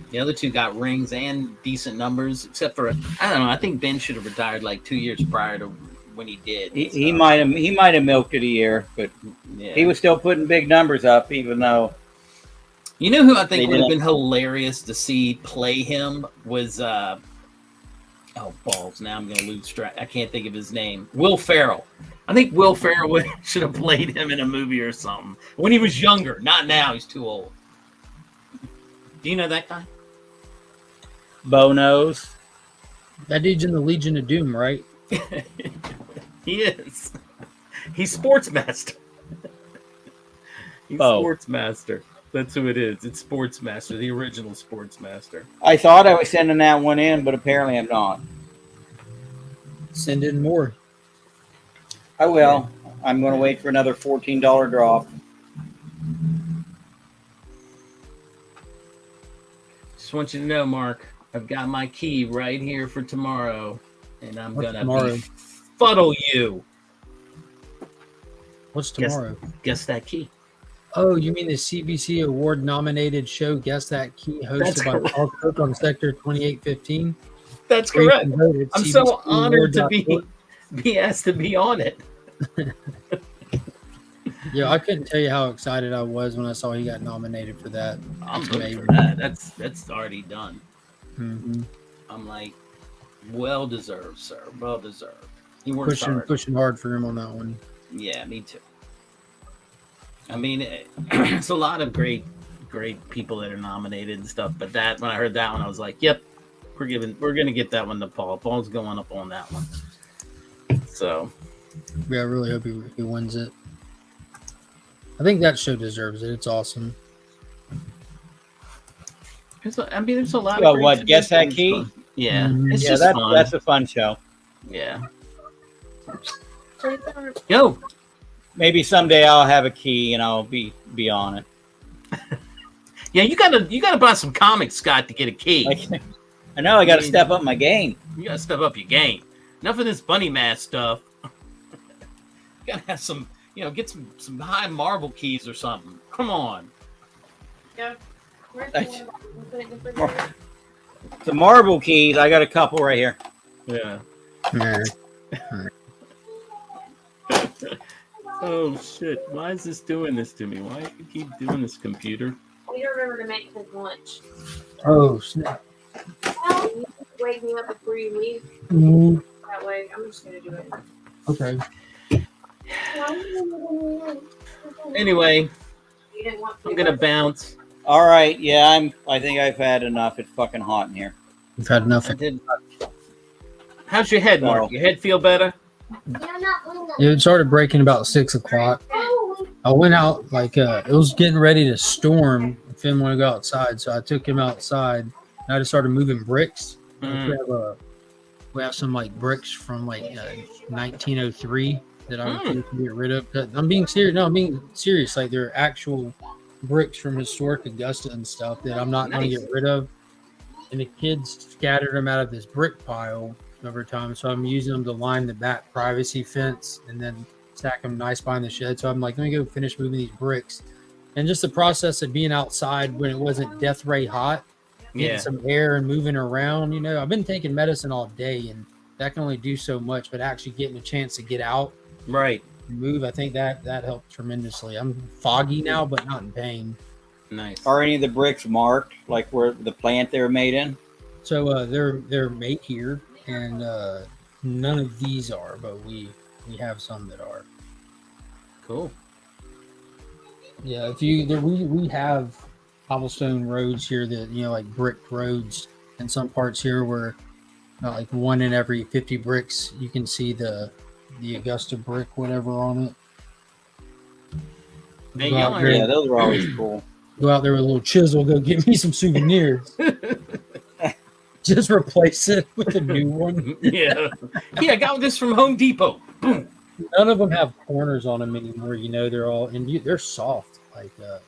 the other two got rings and decent numbers, except for I don't know. I think Ben should have retired like 2 years prior to when he did. He might have milked it a year, but Yeah. he was still putting big numbers up, even though. You know who I think They would have didn't- been hilarious to see play him was oh balls. Now I'm gonna lose track. I can't think of his name. Will Ferrell. I think Will Ferrell should have played him in a movie or something when he was younger. Not now. He's too old. Do you know that guy? Bo knows. That dude's in the Legion of Doom, right? He is. He's Sportsmaster. He's Oh. Sportsmaster. That's who it is. It's Sportsmaster, the original Sportsmaster. I thought I was sending that one in, but apparently I'm not. Send in more. I will. I'm going to wait for another $14 drop. Just want you to know, Mark, I've got my key right here for tomorrow, and I'm What's gonna tomorrow? befuddle you. What's tomorrow? Guess that key. Oh, you mean the CBC award nominated show Guess That Key That's hosted by correct. Paul Cook on Sector 2815? That's Where you correct. can vote at I'm so honored to CBCaward.org. be asked to be on it. Yeah, I couldn't tell you how excited I was when I saw he got nominated for that. I'm That's looking amazing. for that. That's already done. Mhm. I'm like, well deserved, sir. Well deserved. He works hard. Pushing hard for him on that one. Yeah, me too. I mean, it's a lot of great people that are nominated and stuff. But that when I heard that one, I was like, "Yep, we're gonna get that one to Paul. Paul's going up on that one." So Yeah, I really hope he wins it. I think that show deserves it. It's awesome. there's a lot. Well, of great what, Guess That suggestions, Key? but- Yeah, Mhm. it's Yeah, just fun. that's a fun show. Yeah. Yo, Maybe someday I'll have a key and I'll be on it. yeah, you gotta buy some comics, Scott, to get a key. I know I got to step up my game. You gotta step up your game. Enough of this bunny mask stuff. You gotta have some, get some high marble keys or something. Come on. Yeah. Where's That's- the one box? Put it in the refrigerator. The marble keys, I got a couple right here. Yeah. Yeah. Oh shit! Why is this doing this to me? Why do you keep doing this, computer? We don't remember to make his lunch. Oh, snap. Well, you just wake me up before you leave. Mhm. That way, I'm just gonna do it. Okay. Anyway, You didn't want to I'm gonna bounce. All right, yeah, I think I've had enough. It's fucking hot in here. We've had enough. I did. How's your head, Mark? So- Your head feel better? It started breaking about 6 o'clock. I went out it was getting ready to storm. Finn wanted to go outside, so I took him outside. And I just started moving bricks. We have some like bricks from 1903 that I refuse to get rid of. I'm being serious. No, I'm being serious. Like they're actual bricks from historic Augusta and stuff that I'm not going to get rid of. And the kids scattered them out of this brick pile over time, so I'm using them to line the back privacy fence and then stack them nice behind the shed. So I'm like, let me go finish moving these bricks. And just the process of being outside when it wasn't death ray hot, getting some air and moving around. You know, I've been taking medicine all day, and that can only do so much. But actually getting a chance to get out, Right. move, I think that helped tremendously. I'm foggy now, but not in pain. Nice. Are any of the bricks marked, like where the plant they were made in? So they're made here, and none of these are, but we have some that are. Cool. Yeah, we have cobblestone roads here that like brick roads, and some parts here where like 1 in every 50 bricks you can see the Augusta brick whatever on it. Hey, Go out y'all there- Yeah, those are always cool. Go out there with a little chisel, go get me some souvenirs. Just replace it with a new one. Yeah. I got this from Home Depot. Boom. None of them have corners on them anymore. They're all they're soft,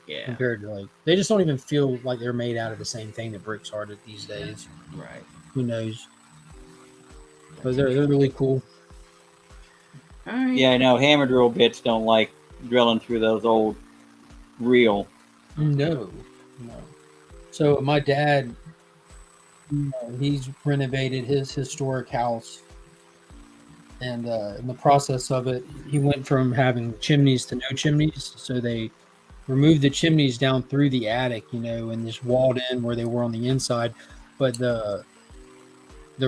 Yeah. compared to they just don't even feel like they're made out of the same thing that bricks are these days. Right. Who knows? But they're really cool. All right. Yeah, I know. Hammer drill bits don't like drilling through those old reel. No. So my dad, he's renovated his historic house, and in the process of it, he went from having chimneys to no chimneys. So they removed the chimneys down through the attic, and just walled in where they were on the inside. But the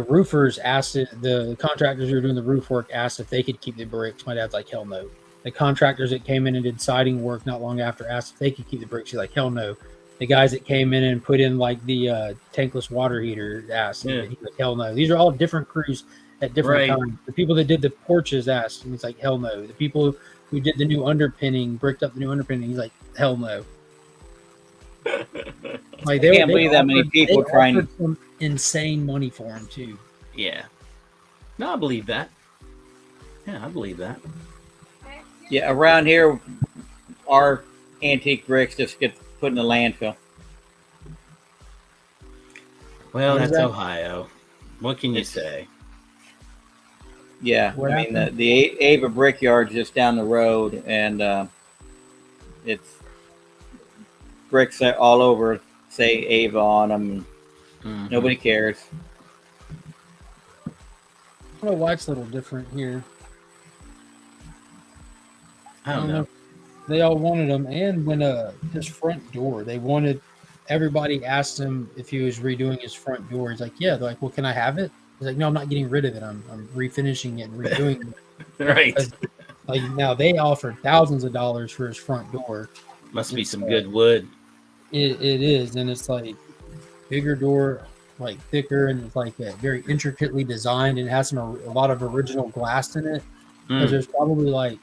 roofers asked the contractors who were doing the roof work asked if they could keep the bricks. My dad's like, hell no. The contractors that came in and did siding work not long after asked if they could keep the bricks. He's like, hell no. The guys that came in and put in the tankless water heater asked. Yeah. He's like, hell no. These are all different crews at different times. The people that did the porches asked, and he's like, hell no. The people who did the new underpinning, bricked up the new underpinning, he's like, hell no. I can't believe that many people trying some insane money for him too. Yeah. No, I believe that. Yeah, I believe that. Yeah, around here, our antique bricks just get put in the landfill. Well, What is that's that? Ohio. What can you say? Yeah, What I mean happened? the Ava Brickyard's just down the road, and it's bricks all over. Say Ava on them. Mhm. Nobody cares. I don't know why it's a little different here. I don't know. They all wanted them, and when his front door, everybody asked him if he was redoing his front door. He's like, yeah. They're like, well, can I have it? He's like, no, I'm not getting rid of it. I'm refinishing it and redoing it. Right. Like now, they offered thousands of dollars for his front door. Must be some good wood. It is, and it's like bigger door, like thicker, and it's like very intricately designed, and it has a lot of original glass in it. Because there's probably like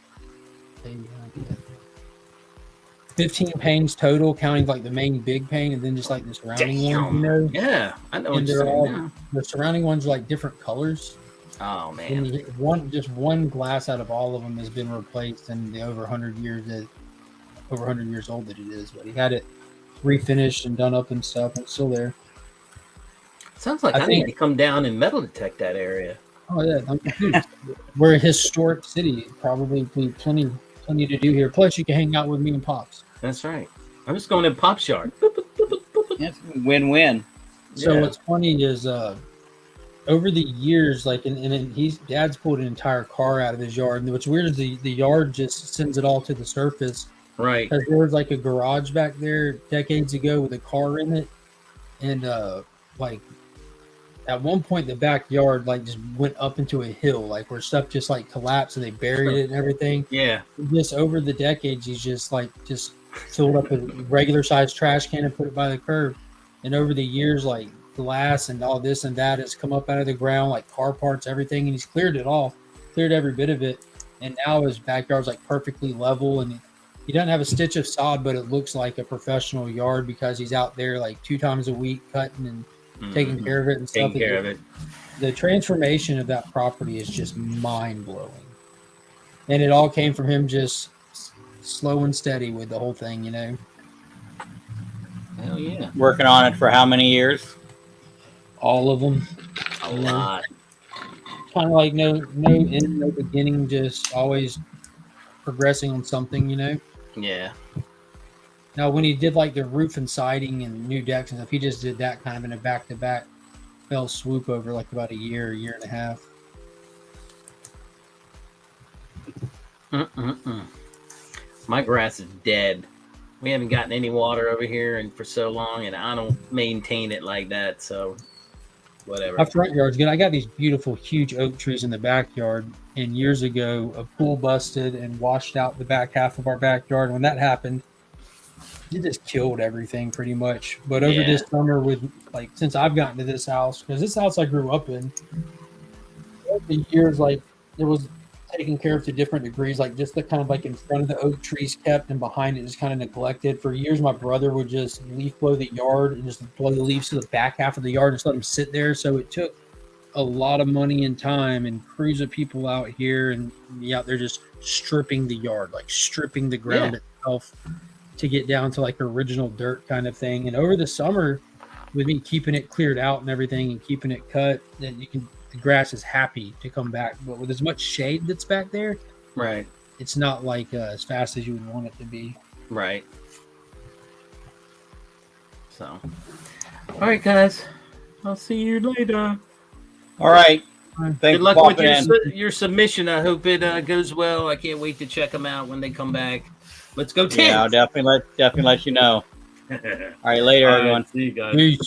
15 panes total, counting like the main big pane, and then just like the surrounding one. Yeah, I know what And you're they're saying all now. the surrounding ones are like different colors. Oh, And man. you get just one glass out of all of them has been replaced in the over 100 years old that it is. But he had it refinished and done up and stuff, and it's still there. Sounds like I I need think- to come down and metal detect that area. Oh yeah, dude, we're a historic city. Probably plenty to do here. Plus, you can hang out with me and Pops. That's right. I'm just going in Pop's yard. It's win-win. So Yeah. what's funny is over the years, like, and Dad's pulled an entire car out of his yard. And what's weird is the yard just sends it all to the surface. Right. Because there was like a garage back there decades ago with a car in it, and like at one point the backyard like just went up into a hill, like where stuff just like collapsed and they buried it and everything. Yeah. Just over the decades, he's just filled up a regular sized trash can and put it by the curb. And over the years, like glass and all this and that has come up out of the ground, like car parts, everything, and he's cleared it all, cleared every bit of it. And now his backyard's like perfectly level, and he doesn't have a stitch of sod, but it looks like a professional yard because he's out there like 2 times a week cutting and taking care of it and stuff. Taking care of it. The transformation of that property is just mind blowing, and it all came from him just slow and steady with the whole thing, you know. Hell yeah. Working on it for how many years? All of them, A lot. kind of like no end, no beginning, just always progressing on something, you know. Yeah. Now, when he did like the roof and siding and new decks and stuff, he just did that kind of in a back-to-back fell swoop over like about a year and a half. My grass is dead. We haven't gotten any water over here and for so long, and I don't maintain it like that. So, whatever. My front yard's good. I got these beautiful, huge oak trees in the backyard. And years ago, a pool busted and washed out the back half of our backyard. When that happened, it just killed everything pretty much. But over this summer, with like since I've gotten to this house, because this house I grew up in, over the years, like it was taken care of to different degrees. Like just the kind of like in front of the oak trees kept, and behind it just kind of neglected. For years, my brother would just leaf blow the yard and just blow the leaves to the back half of the yard and just let them sit there. So it took a lot of money and time and crews of people out here and me out there just stripping the yard, like stripping the ground itself to get down to like original dirt kind of thing. And over the summer, with me keeping it cleared out and everything and keeping it cut, that the grass is happy to come back. But with as much shade that's back there, Right. it's not like as fast as you would want it to be. Right. So, all right, guys. I'll see you later. All right. Thanks Good luck for with popping in. your submission. I hope it goes well. I can't wait to check them out when they come back. Let's go, Tim. Yeah, I'll definitely let you know. All right, later, everyone. See you guys. Peace.